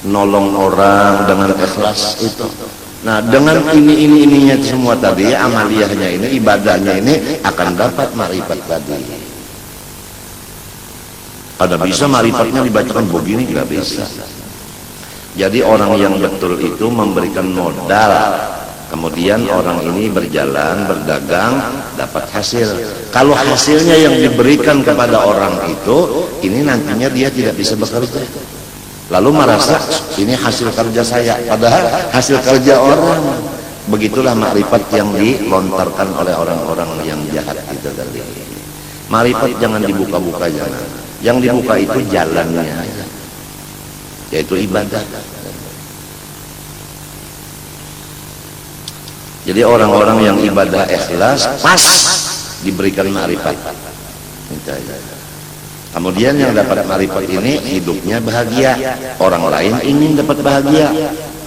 nolong orang dengan ikhlas itu. Nah dengan ininya semua tadi, amaliyahnya ini, ibadahnya ini akan dapat makrifat tadi. Ada bisa makrifatnya dibacakan begini? Nggak bisa. Jadi orang yang betul itu memberikan modal, kemudian orang ini berjalan, berdagang, dapat hasil. Kalau hasilnya yang diberikan kepada orang itu, ini nantinya dia tidak bisa bekerja. Lalu merasa ini hasil kerja saya, padahal hasil kerja orang. Begitulah makrifat yang dilontarkan oleh orang-orang yang jahat itu tadi. Makrifat jangan dibuka-buka, jangan. Yang dibuka itu jalannya aja, yaitu ibadah. Jadi orang-orang yang ibadah ikhlas pas diberikan makrifat. Kemudian yang dapat makrifat ini hidupnya bahagia. Orang lain ingin dapat bahagia,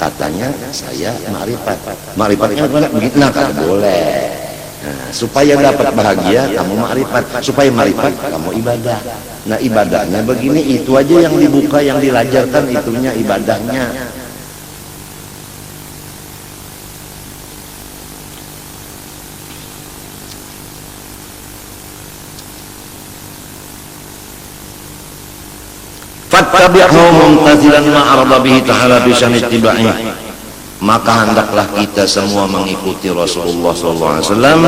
katanya saya makrifat. Makrifatnya begitu, nah kan boleh. Nah, supaya dapat bahagia kamu makrifat, supaya makrifat kamu ibadah. Nah ibadahnya begini, itu aja yang dibuka, yang dilajarkan itunya ibadahnya. Fattabi'hu mumtathilan ma arada bihi ta'ala bi syani ittiba'i. Maka hendaklah kita semua mengikuti Rasulullah SAW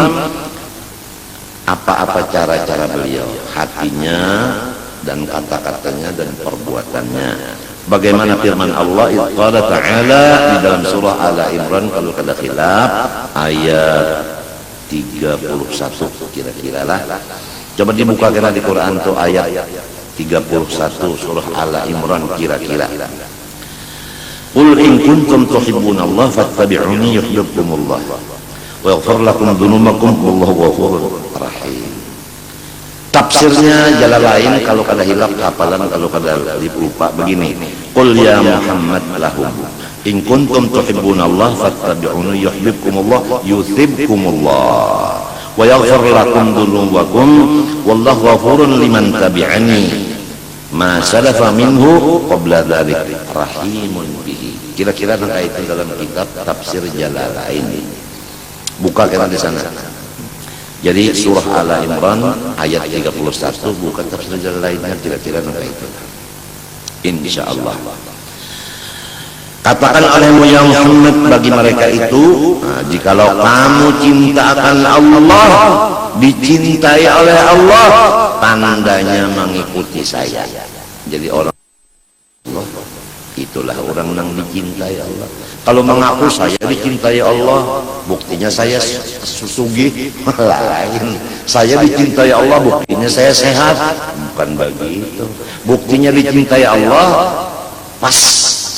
apa-apa cara-cara beliau, hatinya dan kata-katanya dan perbuatannya. Bagaimana firman Allah qala ta'ala di dalam surah Al-Imran, kalau kada khilaf ayat 31 kira-kira lah. Coba dibuka kira di Quran tuh ayat 31 surah Al-Imran kira-kira. Qul in kuntum tuhibbunallah fattabi'uni yuhibbukumullah wa yaghfir lakum dhunubakum wallahu ghafurur rahim. Tafsirnya Jalalain kalau kada hilaf hafalan, kalau kada lupa begini. Qul ya Muhammad lahum in kuntum tuhibbunallaha fattabi'uni yuhibbukumullah yuthibkumullah wa yaghfir lakum dzunubakum wallahu ghafurun liman tabi'ani ma salafa minhu qabla dzalik rahimun bihi. Kira-kira itu dalam kitab Tafsir Jalalain. Buka kita di sana. Jadi surah Al Imran ayat 31 bukan tafsir lainnya, kira-kira itu. Insyaallah. Katakan olehmu ya Muhammad bagi mereka itu, jikalau kamu cinta akan Allah, dicintai oleh Allah, tandanya mengikuti saya. Jadi orang Allah, itulah orang yang dicintai Allah. Kalau mengaku saya dicintai Allah, buktinya saya sugih, lain. Saya dicintai Allah, buktinya saya sehat, bukan begitu. Buktinya dicintai Allah pas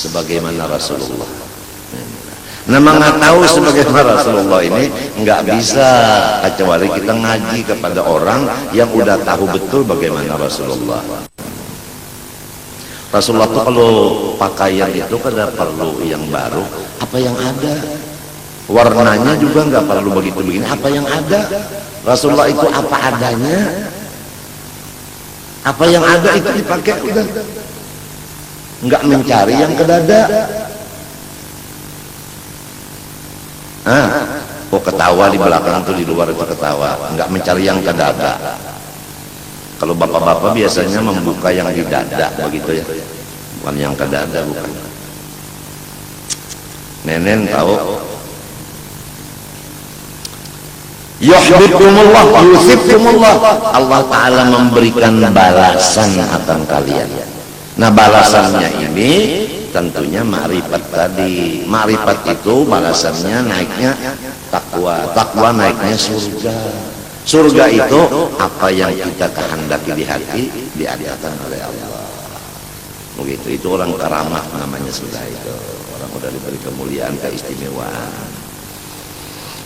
sebagaimana Rasulullah. Nah, mengetahui sebagaimana Rasulullah ini nggak bisa kecuali kita ngaji kepada orang yang udah tahu betul bagaimana Rasulullah. Rasulullah itu kalau pakaian itu kada perlu yang baru, apa yang ada. Warnanya juga nggak perlu begitu begini, apa yang ada. Rasulullah itu apa adanya, apa yang ada itu dipakai udah. Nggak mencari yang kedada. Kok ketawa di belakang tuh, di luar itu ketawa, nggak mencari yang kedada. Kalau bapak-bapak biasanya membuka yang di dada begitu ya, bukan yang ke dada, bukan. Nenen tahu. Yuhibbukumullah yusibkumullah. Allah Ta'ala memberikan balasan akan kalian. Nah, balasannya ini tentunya ma'rifat tadi. Ma'rifat itu balasannya naiknya takwa, takwa naiknya surga. Surga itu apa yang kita kehendaki di hati diadakan oleh Allah. Begitu, itu orang karamah namanya sudah itu. Orang udah diberi kemuliaan, keistimewaan.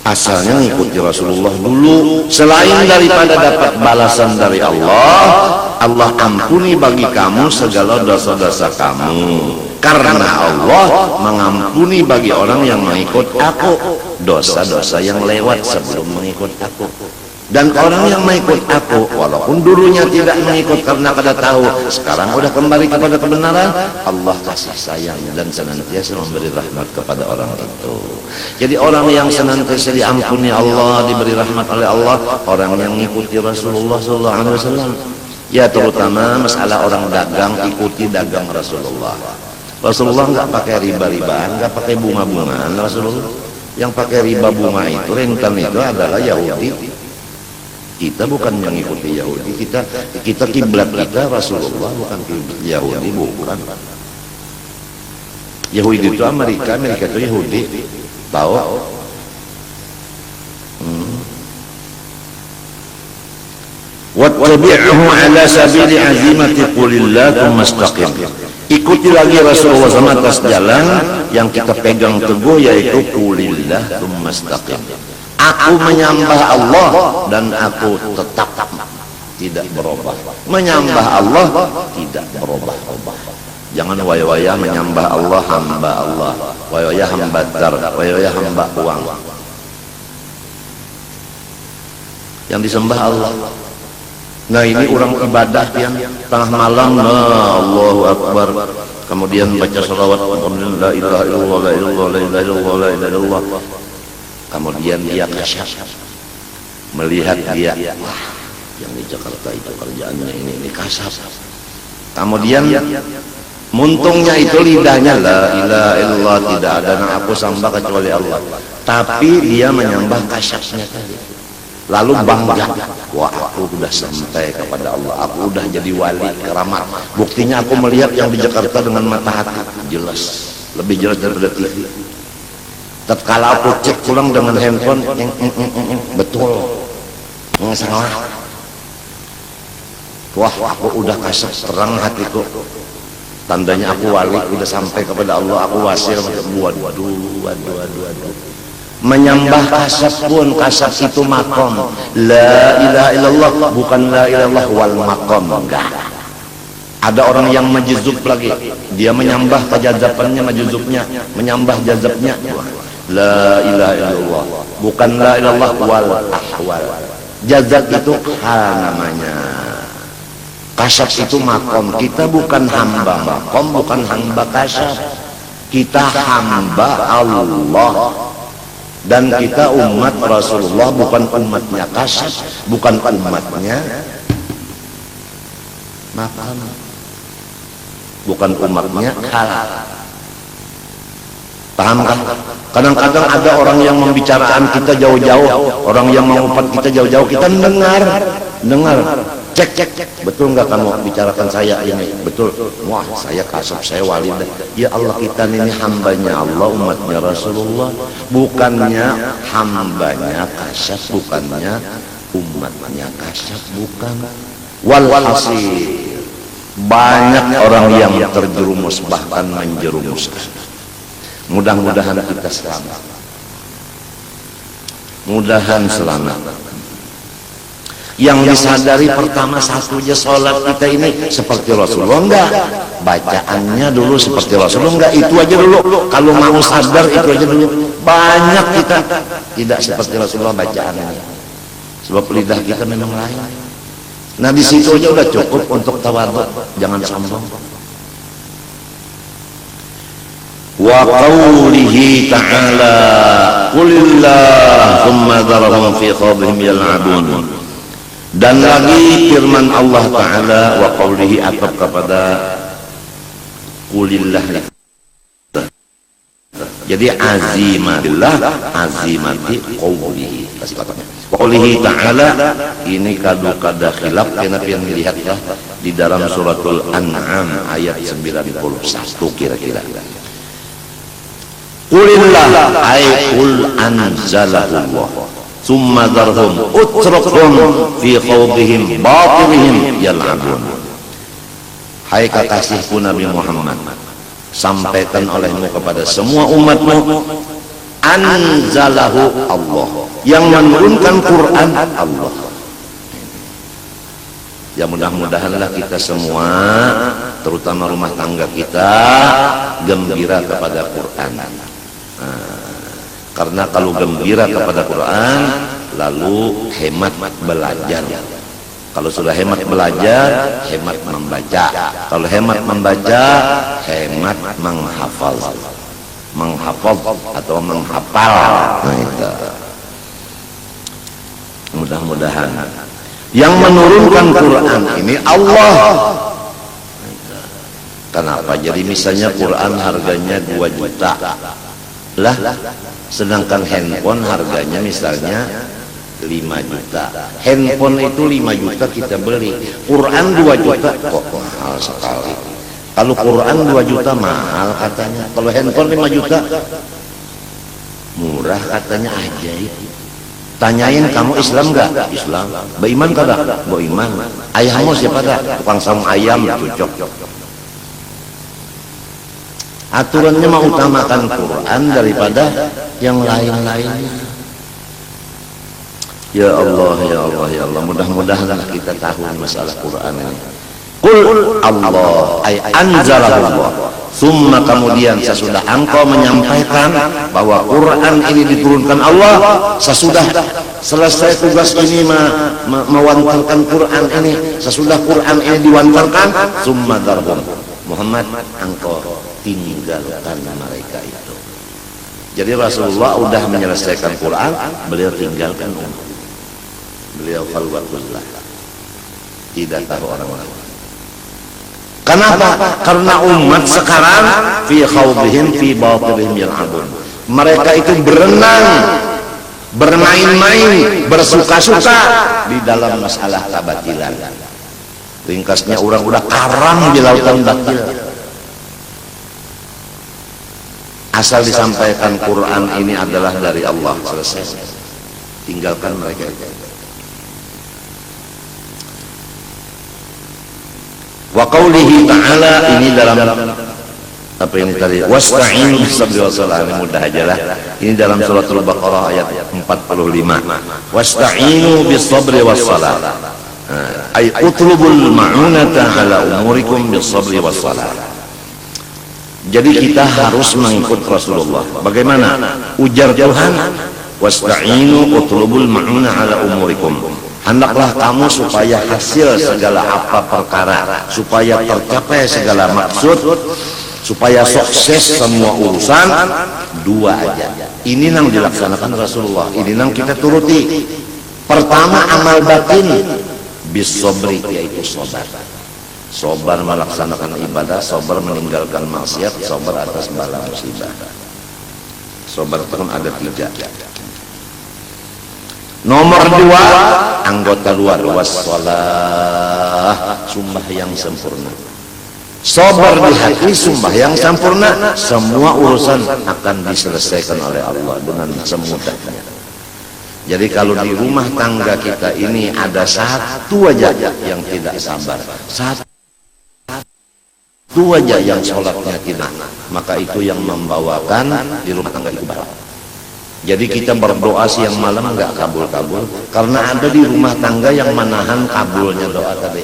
Asalnya ngikuti Rasulullah dulu. Selain daripada dapat balasan dari Allah, Allah ampuni bagi kamu segala dosa-dosa kamu. Karena Allah mengampuni bagi orang yang mengikut aku dosa-dosa yang lewat sebelum mengikut aku. Dan orang yang mengikut aku, walaupun dulunya tidak mengikut karena kada tahu, sekarang udah kembali kepada kebenaran, Allah kasih sayang dan senantiasa memberi rahmat kepada orang itu. Jadi orang yang senantiasa diampuni Allah, diberi rahmat oleh Allah, orang yang mengikuti Rasulullah SAW. Ya, terutama masalah orang dagang, ikuti dagang Rasulullah. Rasulullah nggak pakai riba-ribaan, nggak pakai bunga-bungaan. Rasulullah yang pakai riba bunga itu, rentan itu adalah Yahudi. Kita bukan mengikuti Yahudi, kita kiblat kita Rasulullah, bukan kiblat Yahudi, bukan. Yahudi itu Amerika, Amerika itu Yahudi, tahu? Wattabi'uhu ala sabili azimati qulillah tsumma istaqim. Ikuti lagi Rasulullah sama atas jalan yang kita pegang teguh, yaitu qulillah tsumma istaqim. Aku menyembah Allah dan aku tetap tidak berubah. Menyembah Allah tidak berubah-ubah. Jangan waya-waya menyembah Allah, hamba Allah, waya-waya hamba dar, waya-waya hamba uang. Yang disembah Allah. Nah, ini orang ibadah yang tengah malam, Allahu Akbar, kemudian baca salawat, kemudian la ilaha illallah, la ilaha illallah, la ilaha illallah, la ilaha illallah. Kemudian dia kasyaf, melihat dia, wah, yang di Jakarta itu kerjaannya ini kasyaf. Kemudian muntungnya itu lidahnya, la ilaha illallah, tidak ada yang aku sembah kecuali Allah. Tapi dia menyembah kasyafnya tadi. Lalu bangga, wah, aku sudah sampai kepada Allah, aku sudah jadi wali keramat. Buktinya aku melihat yang di Jakarta dengan mata hati, jelas, lebih jelas daripada TV. Tatkala aku cek pulang dengan handphone, betul, nggak salah. Wah, aku udah kasih terang hatiku. Tandanya aku wali, udah sampai kepada Allah, aku wasil. Waduh. Menyembah kasab pun, kasab itu makom. La ilaha illallah bukan la ilaha illallah wal makom, enggak. Ada orang yang majuzub lagi, dia menyembah kejazabannya, majuzubnya, menyembah jazabnya. La ilaha illallah bukan la ilaha illallah wal ahwal. Jazab itu hal namanya, kasab itu makom. Kita bukan hamba makom, bukan hamba kasab, kita hamba Allah. Dan kita umat Rasulullah, bukan umatnya kasab, bukan umatnya makam, bukan umatnya halal. Paham kan? Kadang-kadang ada orang yang membicarakan kita jauh-jauh, orang yang mengupat kita jauh-jauh, kita dengar, cek, betul nggak kamu bicarakan saya ini? Betul. Wah, saya kasab, saya wali. Ya Allah, kita ini hambanya Allah, umatnya Rasulullah, bukannya hambanya kasab, bukannya umatnya kasab, bukan. Walhasil banyak orang yang terjerumus, bahkan menjerumuskan. Mudah-mudahan kita selamat, mudahan selamat. Yang disadari pertama satu aja, sholat kita ini seperti Rasulullah enggak? Bacaannya dulu seperti Rasulullah enggak? Itu aja dulu. Kalau mau sadar itu aja dulu. Banyak kita tidak seperti Rasulullah bacaannya, sebab lidah kita memang lain. Nah di situ aja udah cukup untuk tawadhu, jangan sombong. Wa qawlihi ta'ala qulillah thumma dharahum fi khawdihim yal'abun. Dan lagi firman Allah Ta'ala, wa qawlihi atap kepada qulillah. Jadi azimatillah, azimati qawlihi. Wa qawlihi Ta'ala ini kada khilaf, karena yang melihatlah di dalam suratul An'am ayat 91 kira-kira. Qulillah ay qul anzalahullah thumma dharhum utrukhum fi khawdihim batilihim yal'abun. Hai kekasihku Nabi Muhammad, sampaikan olehmu kepada semua umatmu, anzalahu Allah, yang menurunkan Quran Allah. Ya mudah-mudahanlah kita semua, terutama rumah tangga kita, gembira kepada Quran. Karena kalau gembira kepada Quran, lalu hemat belajar. Kalau sudah hemat belajar, hemat membaca. Kalau hemat membaca, hemat menghafal, atau menghafal. Nah itu. Mudah-mudahan yang menurunkan Quran ini Allah. Kenapa? Jadi misalnya Quran harganya 2 juta lah, sedangkan handphone harganya misalnya 5 juta. Handphone itu 5 juta kita beli, Quran 2 juta kok mahal sekali. Kalau Quran 2 juta mahal katanya, kalau handphone 5 juta murah katanya, ajaib. Tanyain, kamu Islam enggak? Islam. Beriman kagak? Beriman. Ayahmu siapa dah? Tukang sarung ayam, cocok. Aturannya mau utamakan Quran daripada yang lain-lainnya. Ya Allah, ya Allah, ya Allah, mudah-mudahan kita tahu masalah Quran ini. Qul Allah ay anzalallah. Summa kemudian sesudah engkau menyampaikan bahwa Quran ini diturunkan Allah, sesudah selesai tugas ini mewantarkan Quran ini, sesudah Quran ini diwantarkan, summa darbun Muhammad, engkau tinggalkan mereka itu. Jadi Rasulullah udah menyelesaikan Quran, beliau tinggalkan umat. Beliau khalwatullah, tidak tahu orang-orang. Kenapa? Karena umat sekarang fi khawdihim fi batilihim yal'abun. Mereka itu berenang, bermain-main, bersuka-suka di dalam masalah kebatilan. Ringkasnya orang udah karang di lautan batil. Asal disampaikan Quran ini adalah dari Allah, selesai. Tinggalkan mereka itu. Wa qawlihi ta'ala, ini dalam apa ini tadi, wasta'inu bis-sabri was-salah, ini mudah aja lah. Ini dalam suratul Baqarah ayat 45. Wasta'inu bis-sabri was-salah. Ay utlubul ma'unata ala umurikum bis-sabri was-salah. Jadi kita harus mengikut Rasulullah. Bagaimana? Ujar Tuhan, wasta'inu utlubul ma'una ala umurikum. Hendaklah kamu supaya hasil segala apa perkara, supaya tercapai segala maksud, supaya sukses semua urusan, dua aja. Ini yang dilaksanakan Rasulullah, ini yang kita turuti. Pertama, amal batin bis-sabri, yaitu sabar. Sabar melaksanakan ibadah, sabar meninggalkan maksiat, sabar atas bala musibah. Sabar itu kan ada 3. Nomor 2, anggota luar, wassalah, sumpah yang sempurna. Sabar di hati, sumpah yang sempurna, semua urusan akan diselesaikan oleh Allah dengan semudahnya. Jadi kalau di rumah tangga kita ini ada satu aja yang tidak sabar, satu aja yang sholatnya tidak, maka itu yang membawakan di rumah tangga itu batal. Jadi kita berdoa siang malam nggak kabul-kabul, karena ada di rumah tangga yang menahan kabulnya doa tadi,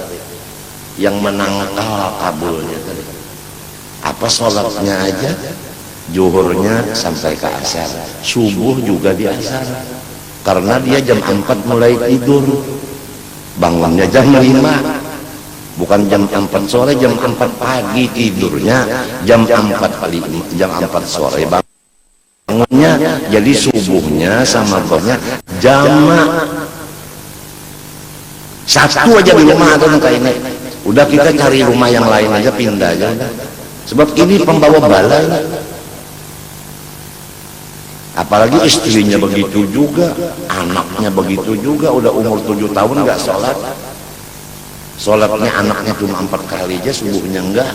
yang menangkal kabulnya tadi. Apa sholatnya aja, zuhurnya sampai ke asar, subuh juga di asar, karena dia jam 4 mulai tidur, bangunnya jam 5, bukan jam 4 sore, jam 4 pagi tidurnya, jam 4 sore bangunnya. Jadi subuhnya sama zuhurnya jamak. Satu aja di rumah ada kayak ini, udah kita cari rumah yang lain aja, pindah aja, sebab ini pembawa bala. Apalagi istrinya begitu juga, anaknya begitu juga, udah umur 7 tahun nggak sholat. Sholatnya anaknya cuma 4 kali aja, subuhnya enggak.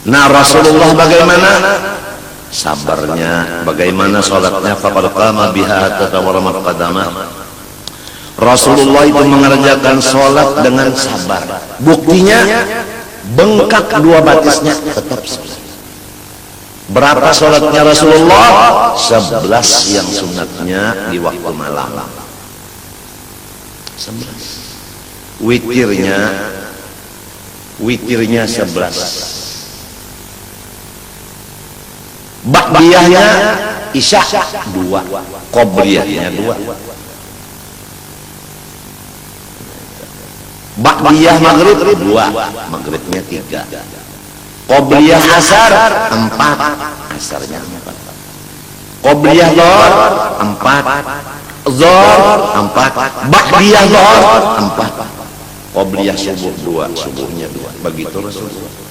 Nah, Rasulullah bagaimana? Sabarnya, bagaimana sholatnya? Faqad qama biha tatawaramat qadamah. Rasulullah itu mengerjakan sholat dengan sabar. Buktinya bengkak 2 batisnya tetap sholat. Berapa sholatnya Rasulullah? 11 yang sunatnya di waktu malam, 11. Witirnya 11. Ba'diyahnya isya 2, qobliyahnya 2. Ba'diyah maghrib 2, maghribnya 3. Qobliyah asar 4, asarnya 4. Qobliyah dhuhr 4, zuhr 4, ba'diyah dhuhr 4. Qobliyah subuh 2, subuhnya 2. Begitu Rasulullah.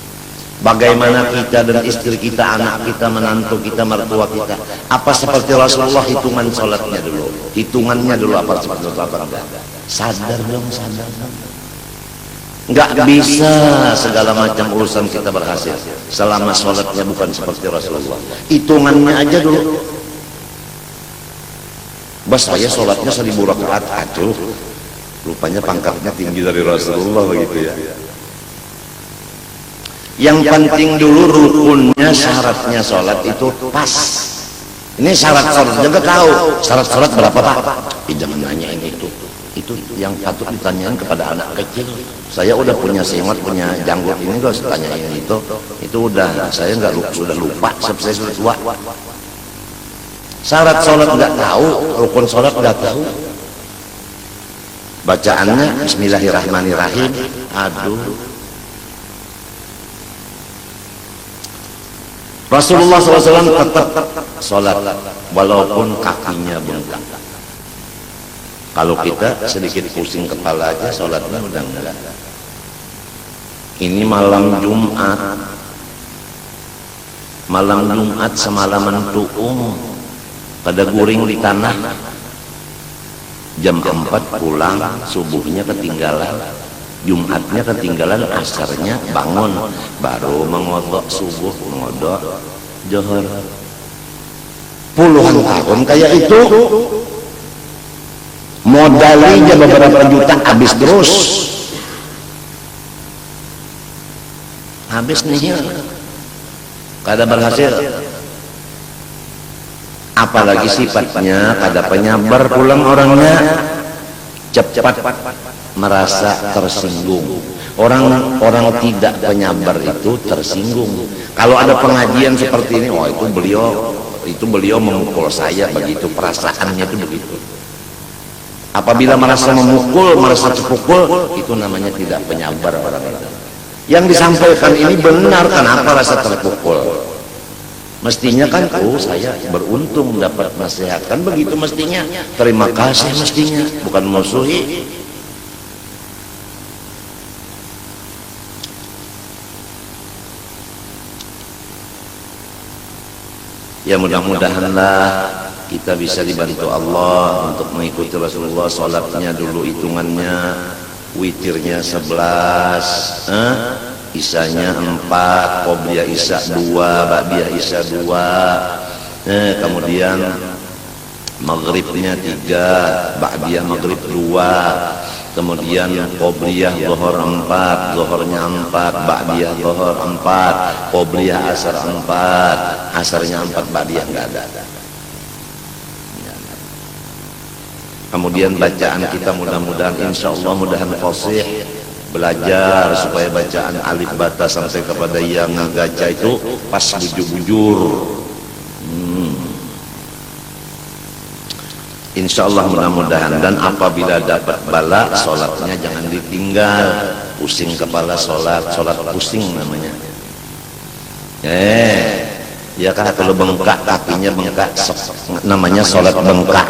Bagaimana kita dan istri kita, anak kita, menantu kita, mertua kita, apa seperti Rasulullah? Hitungan sholatnya dulu, hitungannya dulu apa seperti Rasulullah? Sadar dong, sadar dong. Nggak bisa segala macam urusan kita berhasil selama sholatnya bukan seperti Rasulullah. Hitungannya aja dulu. Bas, saya sholatnya 1000 rakaat, aduh, rupanya pangkatnya tinggi dari Rasulullah begitu ya. Yang penting dulu rukunnya, syaratnya sholat itu pas. Ini syarat sholat juga tahu. Syarat sholat berapa Pak? Jangan nanyain itu. Itu yang patut ditanyain kepada anak kecil. Saya udah punya semat, punya janggut, ini gak usah tanyain itu. Itu udah, saya sudah lupa. Saya sudah tua. Syarat sholat nggak tahu, rukun sholat nggak tahu. Bacaannya Bismillahirrahmanirrahim. Aduh. Rasulullah SAW tetap sholat walaupun kakinya bengkak. Kalau kita sedikit pusing kepala aja, sholatnya udah enggak. Ini malam Jumat, semalaman tuung, pada guring di tanah. Jam 4 pulang, subuhnya ketinggalan, Jumatnya ketinggalan, asarnya bangun, baru mengodok subuh, mengodok zuhur. puluhan tahun kayak itu, modalnya beberapa juta habis terus, habis nihil, kada berhasil. Apalagi sifatnya kada penyabar, pulang orangnya cepat merasa tersinggung. Orang tidak penyabar itu tersinggung. Kalau ada pengajian seperti ini, oh itu beliau memukul saya, begitu perasaannya itu begitu. Apabila merasa memukul, merasa terpukul, itu namanya tidak penyabar orang itu. Yang disampaikan ini benar, kenapa rasa terpukul? Mestinya kan, oh saya beruntung dapat nasihat, kan begitu mestinya. Terima kasih mestinya, bukan musuhi. Ya mudah-mudahanlah kita bisa dibantu Allah untuk mengikuti Rasulullah. Sholatnya dulu hitungannya, witirnya 11, isanya 4, qobliyah isya 2, ba'diyah isya 2, kemudian maghribnya 3, ba'diyah maghrib 2, kemudian qobliyah zuhur 4, zuhurnya 4, ba'diyah zuhur 4, qobliyah asar 4, asarnya 4, ba'diyah enggak ada. Kemudian bacaan kita mudah-mudahan insyaallah mudahan fasih, belajar supaya bacaan alif bata sampai kepada yang ngagaca itu pas bujur-bujur. Insyaallah mudah-mudahan. Dan apabila dapat bala, sholatnya jangan ditinggal. Pusing kepala sholat pusing namanya. Ya kan, kalau bengkak kakinya bengkak, namanya sholat bengkak.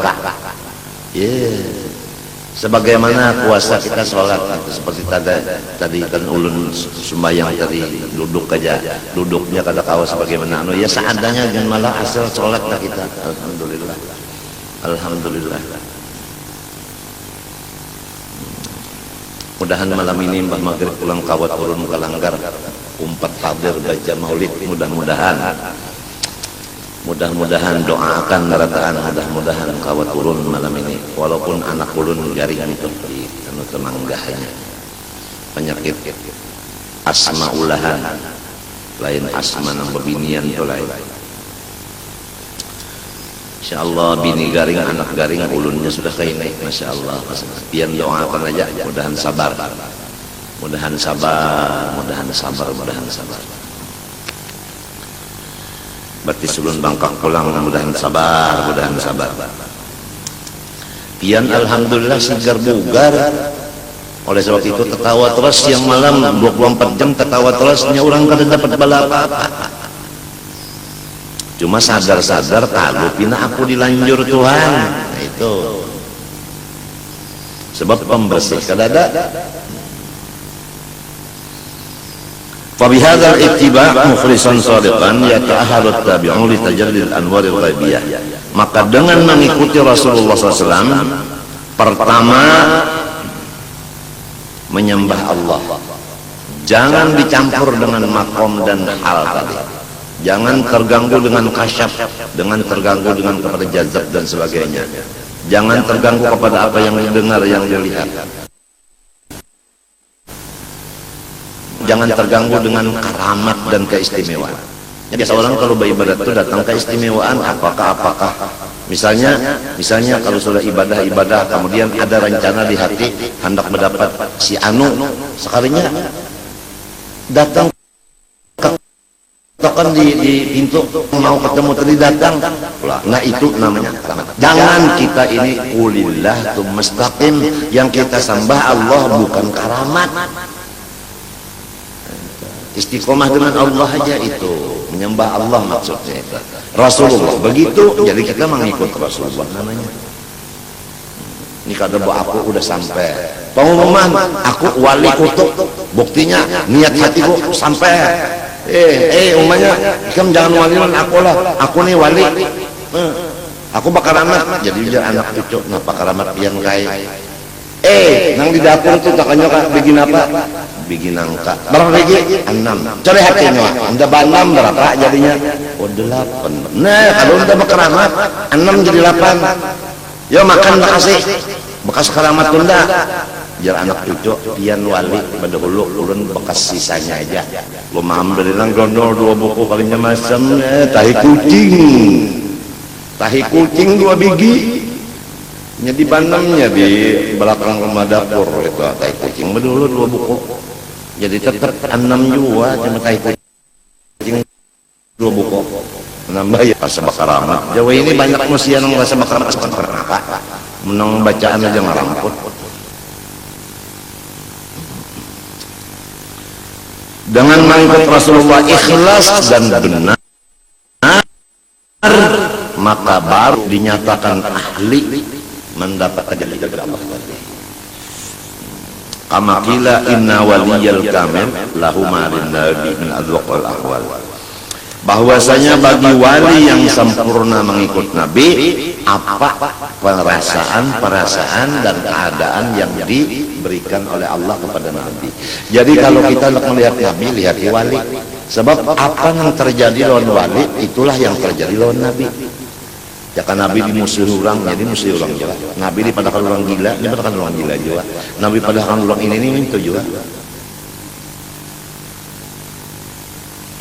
Sebagaimana puasa kita sholat, seperti tadi kan ulun sembahyang tadi duduk aja, duduknya kada kawas sebagaimana ya seadanya, dan malah hasil sholat lah kita. Alhamdulillah, alhamdulillah. Mudahan malam ini Mbah Maghrib pulang kawat turun ke Langgar, umpat hadir baca maulid, mudah-mudahan doakan narataan, mudah-mudahan kawat turun malam ini, walaupun anak ulun garing itu di temanggahnya penyakit asma ulahan, lain asma nang bebinian itu lain. Insyaallah bini garing, anak garing, ulunnya sudah kainai, masyaallah. Pian doakan aja, mudahan sabar, mudahan sabar, mudahan sabar, mudahan sabar. Berarti sebelum bangkak pulang, mudah-mudahan sabar, mudah-mudahan sabar. Pian alhamdulillah segar bugar. Oleh sebab itu tertawa terus yang malam 24 jam tertawa terusnya, orang kada dapat bala apa-apa. Cuma sadar-sadar kalau pina aku dilanjur Tuhan. Nah, itu. Sebab pembersih kada ada. Fabihadzal ittiba' mukhlishan shadiqan yata'ahharu at-tabi'u li tajallil anwaril ghaibiyah. Maka dengan mengikuti Rasulullah SAW, pertama menyembah Allah, jangan dicampur dengan makom dan hal tadi, jangan terganggu dengan kasyaf, dengan terganggu dengan kepada jazab dan sebagainya, jangan terganggu kepada apa yang didengar, yang dilihat, jangan terganggu dengan karamat dan keistimewaan. Biasa orang kalau beribadat itu datang keistimewaan, apakah misalnya kalau sudah ibadah kemudian ada rencana di hati hendak mendapat si anu, sekalinya datang tokan di pintu mau ketemu tadi datang, nah itu namanya karamat. Jangan kita ini ulillah tu mustaqim, yang kita sembah Allah bukan karamat. Istiqomah dengan Allah aja itu, menyembah Allah maksudnya itu. Rasulullah begitu, jadi kita mengikut Rasulullah namanya. Ini kada aku udah sampai pengumuman aku wali kutub, buktinya niat hatiku sampai. Umpamanya kamu jangan wali aku lah, aku nih wali, aku bakaramat, jadi dia anak cucu, nah bakaramat yang kaya. Nang di dapur tuh takanya bikin apa? bikin angka berapa lagi? 6. Cari hatinya anda 6 berapa jadinya? Oh 8. Nah kalau anda keramat 6 jadi 8. Ya makan makasih bekas keramat tunda biar anak cucu pian wali pada hulu turun bekas sisanya aja. Lo maham dari langgonol 2 buku palingnya masam tahi kucing 2 biji di banamnya di belakang rumah dapur itu tahi kucing dulu 2 buku jadi tetap 6 juga cuma tahi kucing 2 buku menambah ya rasa bakaramat Jawa ini banyak manusia yang rasa bakaramat kenapa menang bacaan aja ngaramput dengan mengikut Rasulullah ikhlas dan benar maka baru dinyatakan ahli mendapat ajal Allah tadi. Kama qila inna waliyal kamil lahu marin nabi min adwaqal ahwal. Bahwasanya bagi wali yang sempurna mengikut Nabi apa perasaan dan keadaan yang diberikan oleh Allah kepada Nabi. Jadi kalau kita melihat Nabi lihat wali. Sebab apa yang terjadi lawan wali itulah yang terjadi lawan Nabi. Ya kan Nabi dimusuhi orang, jadi musuhi orang juga. Nabi dipadahkan orang gila, dia padahkan orang gila juga. Nabi padahkan orang ini itu juga.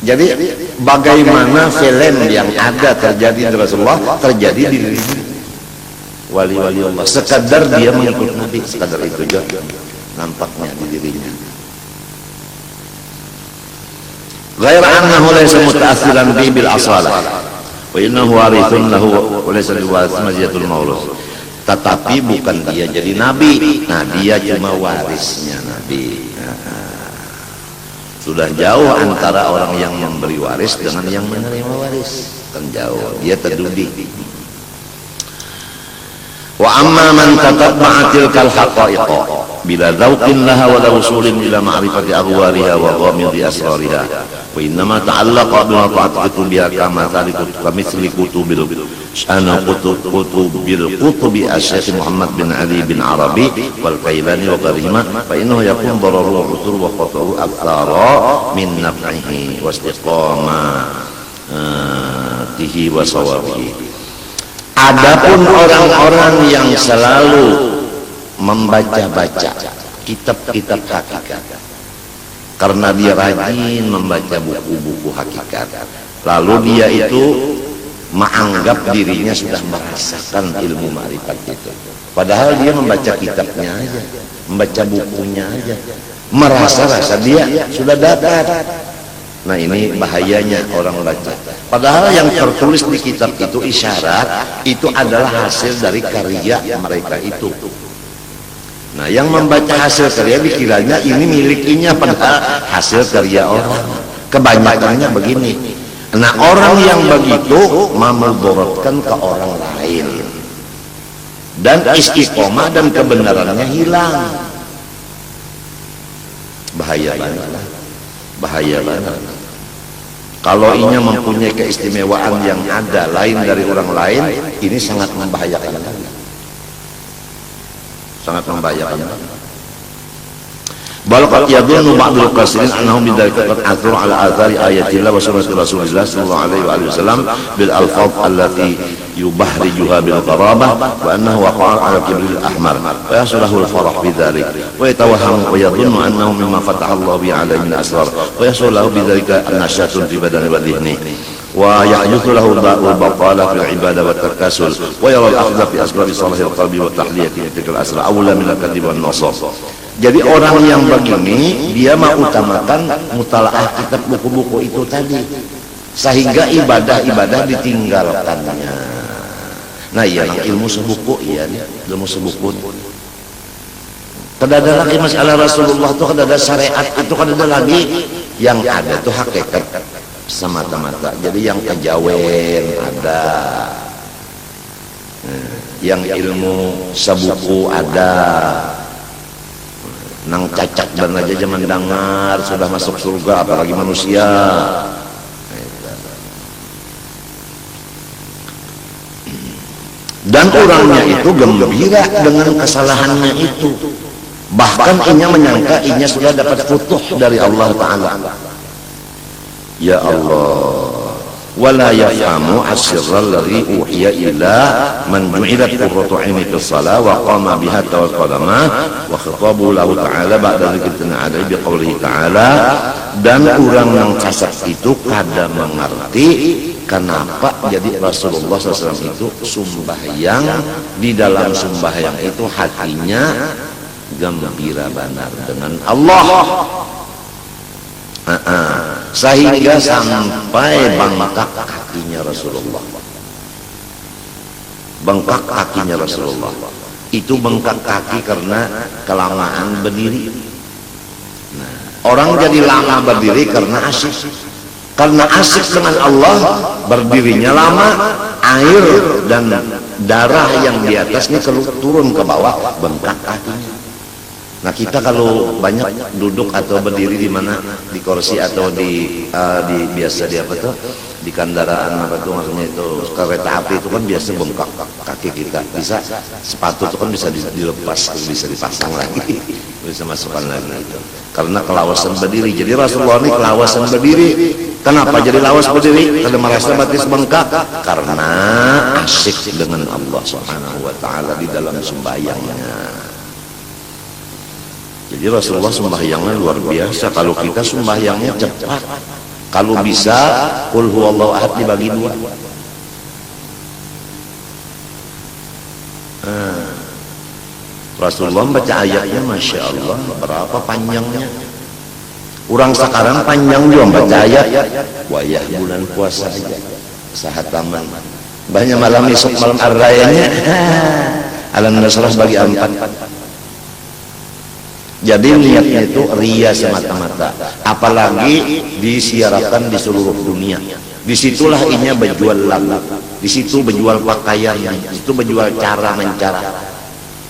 Jadi bagaimana film yang ada terjadi di Rasulullah terjadi di diri wali-wali Allah. Sekadar dia mengikut Nabi, sekadar itu juga nampaknya di dirinya. Ghair annahu laysa muta'assiran bi bil asalah. Wa innahu warithun lahu wa laysa liwaris maziyatul maulus. Tetapi bukan dia jadi nabi. Nah, dia cuma warisnya nabi. Sudah jauh antara orang yang memberi waris dengan yang menerima waris. Kan jauh, dia terdudi. Wa amma man tatabba'a tilkal haqa'iq bila dzauqin laha wa usulin ila ma'rifati aghwariha wa ghamidi asrariha wa innama ta'allaqa bima ta'attu biha kama kamitsli kutubil kutubi asy-Syaikh Muhammad bin Ali bin Arabi wal Kailani wa ghairihima fa innahu yakun dararu wa usul wa qat'u aktsara min naf'ihi wa istiqamatihi wa sawabihi. Adapun orang-orang yang selalu membaca-baca kitab-kitab hakikat karena dia rajin membaca buku-buku hakikat, lalu dia itu menganggap dirinya sudah merasakan ilmu ma'rifat itu, padahal dia membaca kitabnya aja, membaca bukunya aja, merasa dia sudah dapat. Nah, ini bahayanya orang baca. Padahal yang tertulis di kitab itu isyarat, itu adalah hasil dari karya mereka itu. Nah, yang membaca hasil karya dikiranya ini milikinya, padahal hasil karya orang. Kebanyakannya begini. Nah, orang yang begitu memudaratkan ke orang lain. Dan istiqomah dan kebenarannya hilang. Bahaya banget. Bahaya banget. Kalau inya mempunyai keistimewaan yang ada lain dari orang lain, ini sangat membahayakan. Sangat membahayakan. Bal qad yadhunnu ba'dul qasirin annahum bidzalika qad atharu ala athari ayatillah wa sunnati Rasulillah sallallahu alaihi wasallam bil alfaz allati yubahrijuha bil qarabah wa annahu waqa'a ala kibril ahmar fa yaslahu al farah bidzalik wa yatawahhamu wa yadhunnu annahu mimma fataha Allah bi alaihi min asrar wa yaslahu bidzalika an-nashatun fi badani wa dhihni wa yahduthu lahu da'ul batala fil ibadah wa takasul wa yara al-akhdha fi asbab salahil qalbi wa tahliyati tilkal asra awla min al-kadhib wan nasab. Jadi orang yang begini dia mau utamakan mutalaah kitab buku-buku itu tadi, sehingga ibadah-ibadah ditinggalkannya. Nah, iya ilmu sebuku, iya ilmu sebuku. Kada ada lagi masalah Rasulullah itu, kada ada syariat itu, kada ada lagi. Yang ada itu hakikat semata-mata. Jadi yang kejawen ada, yang ilmu sebuku ada. Nang cacat dan aja zaman dengar sudah masuk surga, apalagi manusia. Dan orangnya itu gembira dengan kesalahannya itu, Bahkan inya menyangka inya sudah dapat futuh dari Allah Ta'ala. Ya Allah, wala yafhamu asirral ladzi uhiya ila man ju'ilat qurratu 'aini fis shalah wa qama biha tawaqqadama wa khitabu lahu ta'ala ba'da dzikrin 'ala bi qoulihi ta'ala. Dan orang yang kasar itu kada mengerti kenapa jadi Rasulullah SAW itu sembahyang, di dalam sembahyang itu hatinya gembira benar dengan Allah, sehingga sampai bengkak kakinya Rasulullah. Bengkak kakinya Rasulullah itu bengkak kaki karena kelamaan berdiri. Orang jadi lama berdiri karena asyik. Karena asyik dengan Allah, berdirinya lama, air dan darah yang di atasnya turun ke bawah, bengkak kakinya. Nah kita kalau banyak duduk atau berdiri di mana, di kursi atau di biasa di apa tuh, di kendaraan apa tuh, maksudnya itu kereta api itu kan biasa bengkak kaki kita. Bisa sepatu itu kan bisa dilepas, bisa dipasang lagi, bisa masukkan lagi itu. Karena kelawasan berdiri. Jadi Rasulullah ini kelawasan berdiri. Kenapa jadi lawas berdiri? Karena merasa batis bengkak. Karena asyik dengan Allah Subhanahu wa Ta'ala di dalam sembahyangnya. Jadi Rasulullah sembahyangnya luar biasa. Kalau kita sembahyangnya cepat, kalau bisa qul huwallahu ahad dibagi dua. Rasulullah baca ayatnya Masya Allah berapa panjangnya. Orang sekarang panjang juga baca ayat. Wayah bulan puasa aja sahataman banyak malam esok malam ar-rayanya alam nasrah bagi 4. Jadi niatnya itu ria semata-mata, apalagi disiarkan di seluruh dunia. Disitulah inya berjual lagu, disitu berjual pakaian, disitu berjual cara mencara.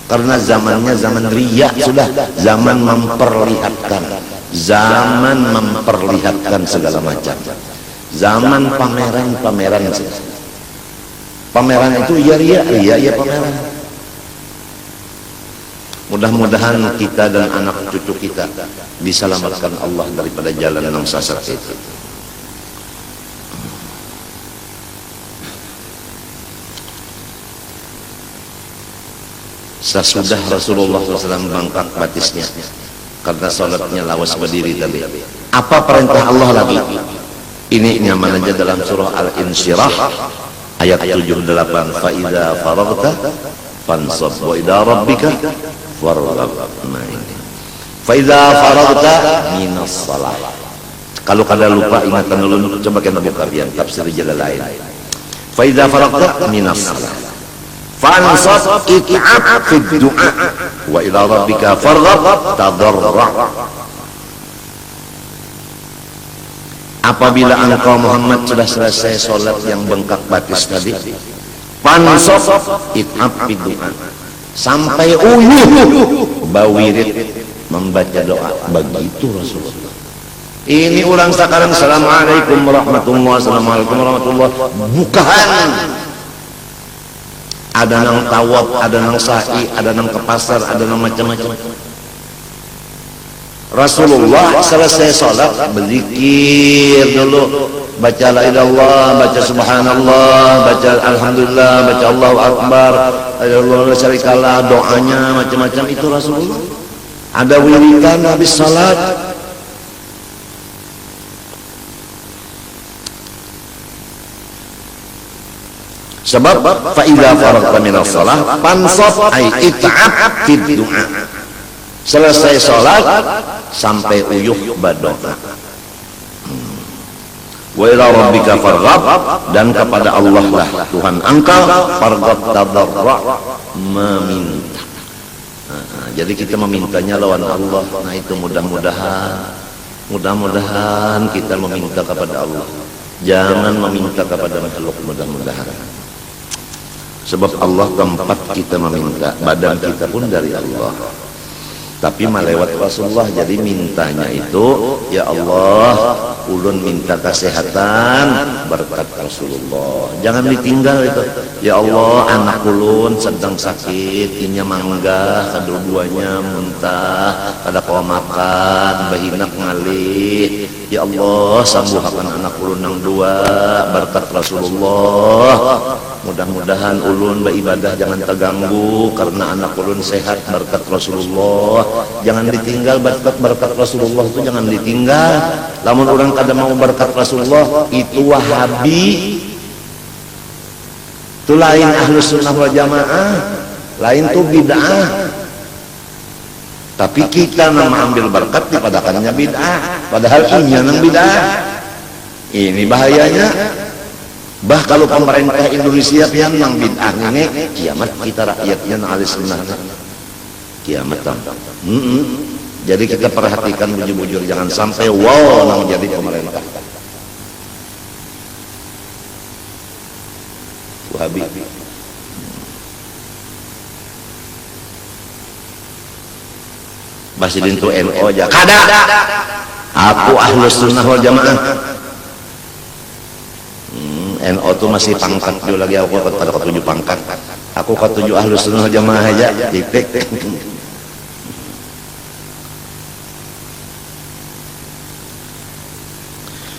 Karena zamannya zaman ria sudah, zaman memperlihatkan, zaman memperlihatkan segala macam, zaman pameran saja. Pameran itu ya ria ya pameran. Mudah-mudahan kita dan anak cucu kita diselamatkan Allah daripada jalan yang sesat itu. Sesudah Rasulullah SAW bangkak batisnya karena salatnya lawas berdiri tadi. Apa perintah Allah lagi? Ini nyaman aja dalam surah Al-Insyirah ayat 78. Fa idza faragta fansab wa ila rabbika farghab. Nah ini. Fa idza faragta minas shalah. Kalau kada lupa ingatan dulu, coba kita buka biar tafsir Jalalain. Fa idza faragta minas shalah fansab it'ab fid du'a wa ila rabbika farghab tadarra. Apabila engkau Muhammad sudah selesai sholat yang bengkak batis tadi, fansab it'ab fid du'a, sampai uyuh bawirit membaca doa. Begitu Rasulullah. Ini orang sekarang assalamualaikum warahmatullahi wabarakatuh, bukan. Ada nang tawaf, ada nang sa'i, ada nang ke pasar, ada nang macam-macam. Rasulullah selesai sholat berzikir dulu, baca la ilallah, baca subhanallah, baca alhamdulillah, baca Allahu akbar, Allah syarikalah, doanya macam-macam. Itu Rasulullah. Ada wiridan habis sholat. Sebab fa idza faragta minas shalah fansab ay it'ab fid du'a. Selesai sholat sampai uyuh berdoa. Wa ila rabbika farghab, dan kepada Allah lah Tuhan engkau farghab tadarra, meminta. Jadi kita memintanya lawan Allah. Nah itu mudah-mudahan kita meminta kepada Allah. Jangan meminta kepada makhluk, mudah-mudahan. Sebab Allah tempat kita meminta, badan kita pun dari Allah. tapi malewat Rasulullah. Jadi mintanya itu, ya Allah, ulun minta kesehatan berkat Rasulullah. Jangan ditinggal itu. Ya Allah, anak ulun sedang sakit, inya mangga, kedua-duanya muntah, kada kau makan, bahinak ngalih. Ya Allah, sambuhakan anak ulun nang dua berkat Rasulullah. Mudah-mudahan ulun beribadah jangan terganggu karena anak ulun sehat berkat Rasulullah. Jangan ditinggal berkat Rasulullah itu, jangan ditinggal. Lamun orang kada mau berkat Rasulullah itu Wahabi, itu lain Ahlus Sunnah wal Jamaah, lain tuh bid'ah. Tapi kita nama ambil berkat dipadakannya bid'ah, padahal ini yang bid'ah. Ini bahayanya. Bah kalau pemerintah Indonesia pian yang bid'ah ini, kiamat kita rakyatnya ahli sunnah. Kiamat Jadi kita perhatikan bujur-bujur, jangan sampai wow nang jadi pemerintah Wahabi. Basidin tu NO aja kada. Aku Ahlus Sunnah wal Jamaah. NO tu masih pangkat juga lagi, aku pada ketujuh pangkat. Aku ketujuh Ahlus Sunnah wal Jamaah aja titik.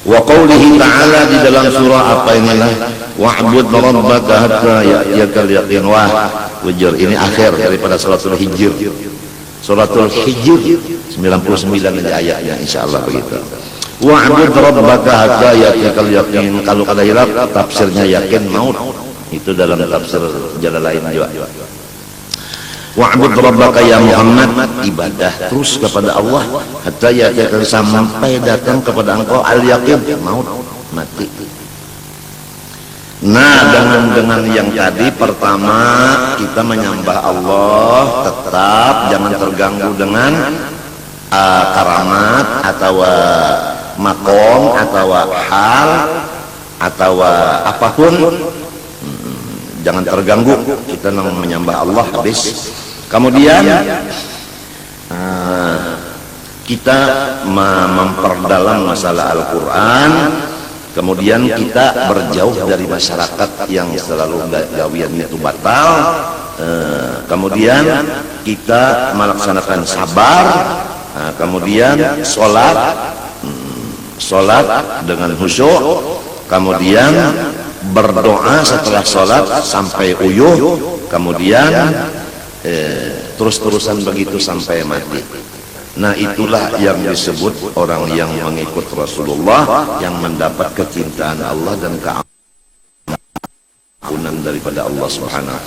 Wa qawlihi ta'ala di dalam surah apa inilah, wa'bud rabbaka hatta ya'tiyakal yaqin. Wah, wujur ini akhir daripada suratul Hijr. Suratul Hijr 99 aja ayatnya, insyaallah begitu. Wa'bud rabbaka hatta ya'tiyakal yaqin. Kalau kada hilaf tafsirnya yakin maut. Itu dalam tafsir Jalalain juga. Wa'bud rabbaka ya Muhammad, ibadah terus kepada Allah hatta ya'tiyakal, sampai datang kepada engkau al-yaqin, maut, mati. Nah, dengan yang tadi, pertama kita menyembah Allah tetap jangan terganggu dengan karamat atau makom atau hal atau apapun. Jangan terganggu, kita menyembah Allah habis. Kemudian kita memperdalam masalah Al-Quran. Kemudian kita berjauh dari masyarakat yang selalu gawiannya itu batal. Kemudian kita melaksanakan sabar. Kemudian sholat dengan khusyuk. Kemudian berdoa setelah sholat sampai uyuh. Kemudian terus-terusan begitu sampai mati. Nah, itulah yang disebut orang yang mengikut Rasulullah, yang mendapat kecintaan Allah dan keampunan daripada Allah Subhanahu.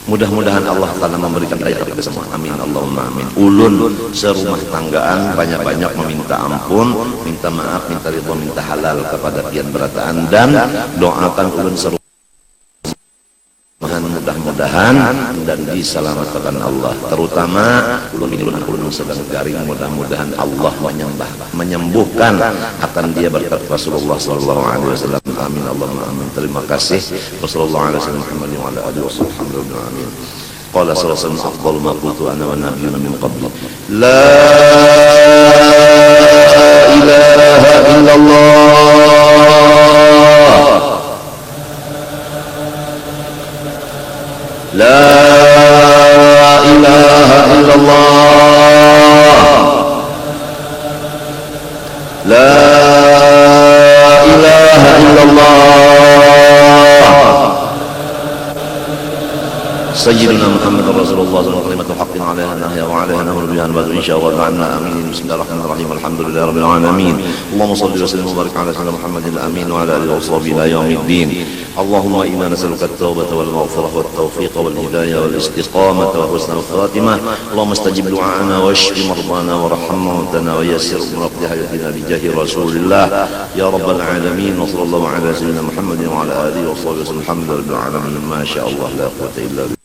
Mudah-mudahan Allah Ta'ala memberikan hidayah kepada semua. Amin Allahumma amin. Ulun serumah tanggaan banyak-banyak meminta ampun, minta maaf, minta ridho, minta halal kepada pian berataan, dan doakan ulun serumah mudah-mudahan dan diselamatkan Allah. Terutama ulun sedang garing, mudah-mudahan Allah menyembuhkan akan dia berkat Rasulullah sallallahu alaihi wasallam. Amin Allahumma amin. Terima kasih. Wassallallahu alaihi wasallam Muhammad wa ala alihi wasallam. Amin. Qala sallallahu alaihi wasallam afdalu ma qultu ana wa nabiyyuna min qabli. La ilaha illallah. La ilaha illallah. La ilaha illallah. Sayyidina Muhammad Rasulullah sallallahu alaihi wasallam, haqqin 'alaiha nahya wa 'alaiha nahru biha al-badr insyaallah ta'ala. Amin. Bismillahirrahmanirrahim. Alhamdulillahi rabbil alamin. Allahumma shalli wa sallim wa barik 'ala sayyidina Muhammadin al-amin wa 'ala alihi wa sahbihi ila yaumiddin. Allahumma inna nas'aluka at-taubata wal maghfirah wat tawfiq wal hidayah wal istiqamah wa husnal khatimah. Allahumma istajib du'ana wa ashfi mardana wa rahham mautana wa yassir umurana hayatina bi jahi Rasulillah ya rabbal alamin. Wa sallallahu ala sayyidina Muhammadin wa ala alihi wa sahbihi wasallam. Alhamdulillahi rabbil alamin. Ma sha Allah la quwwata illa billah.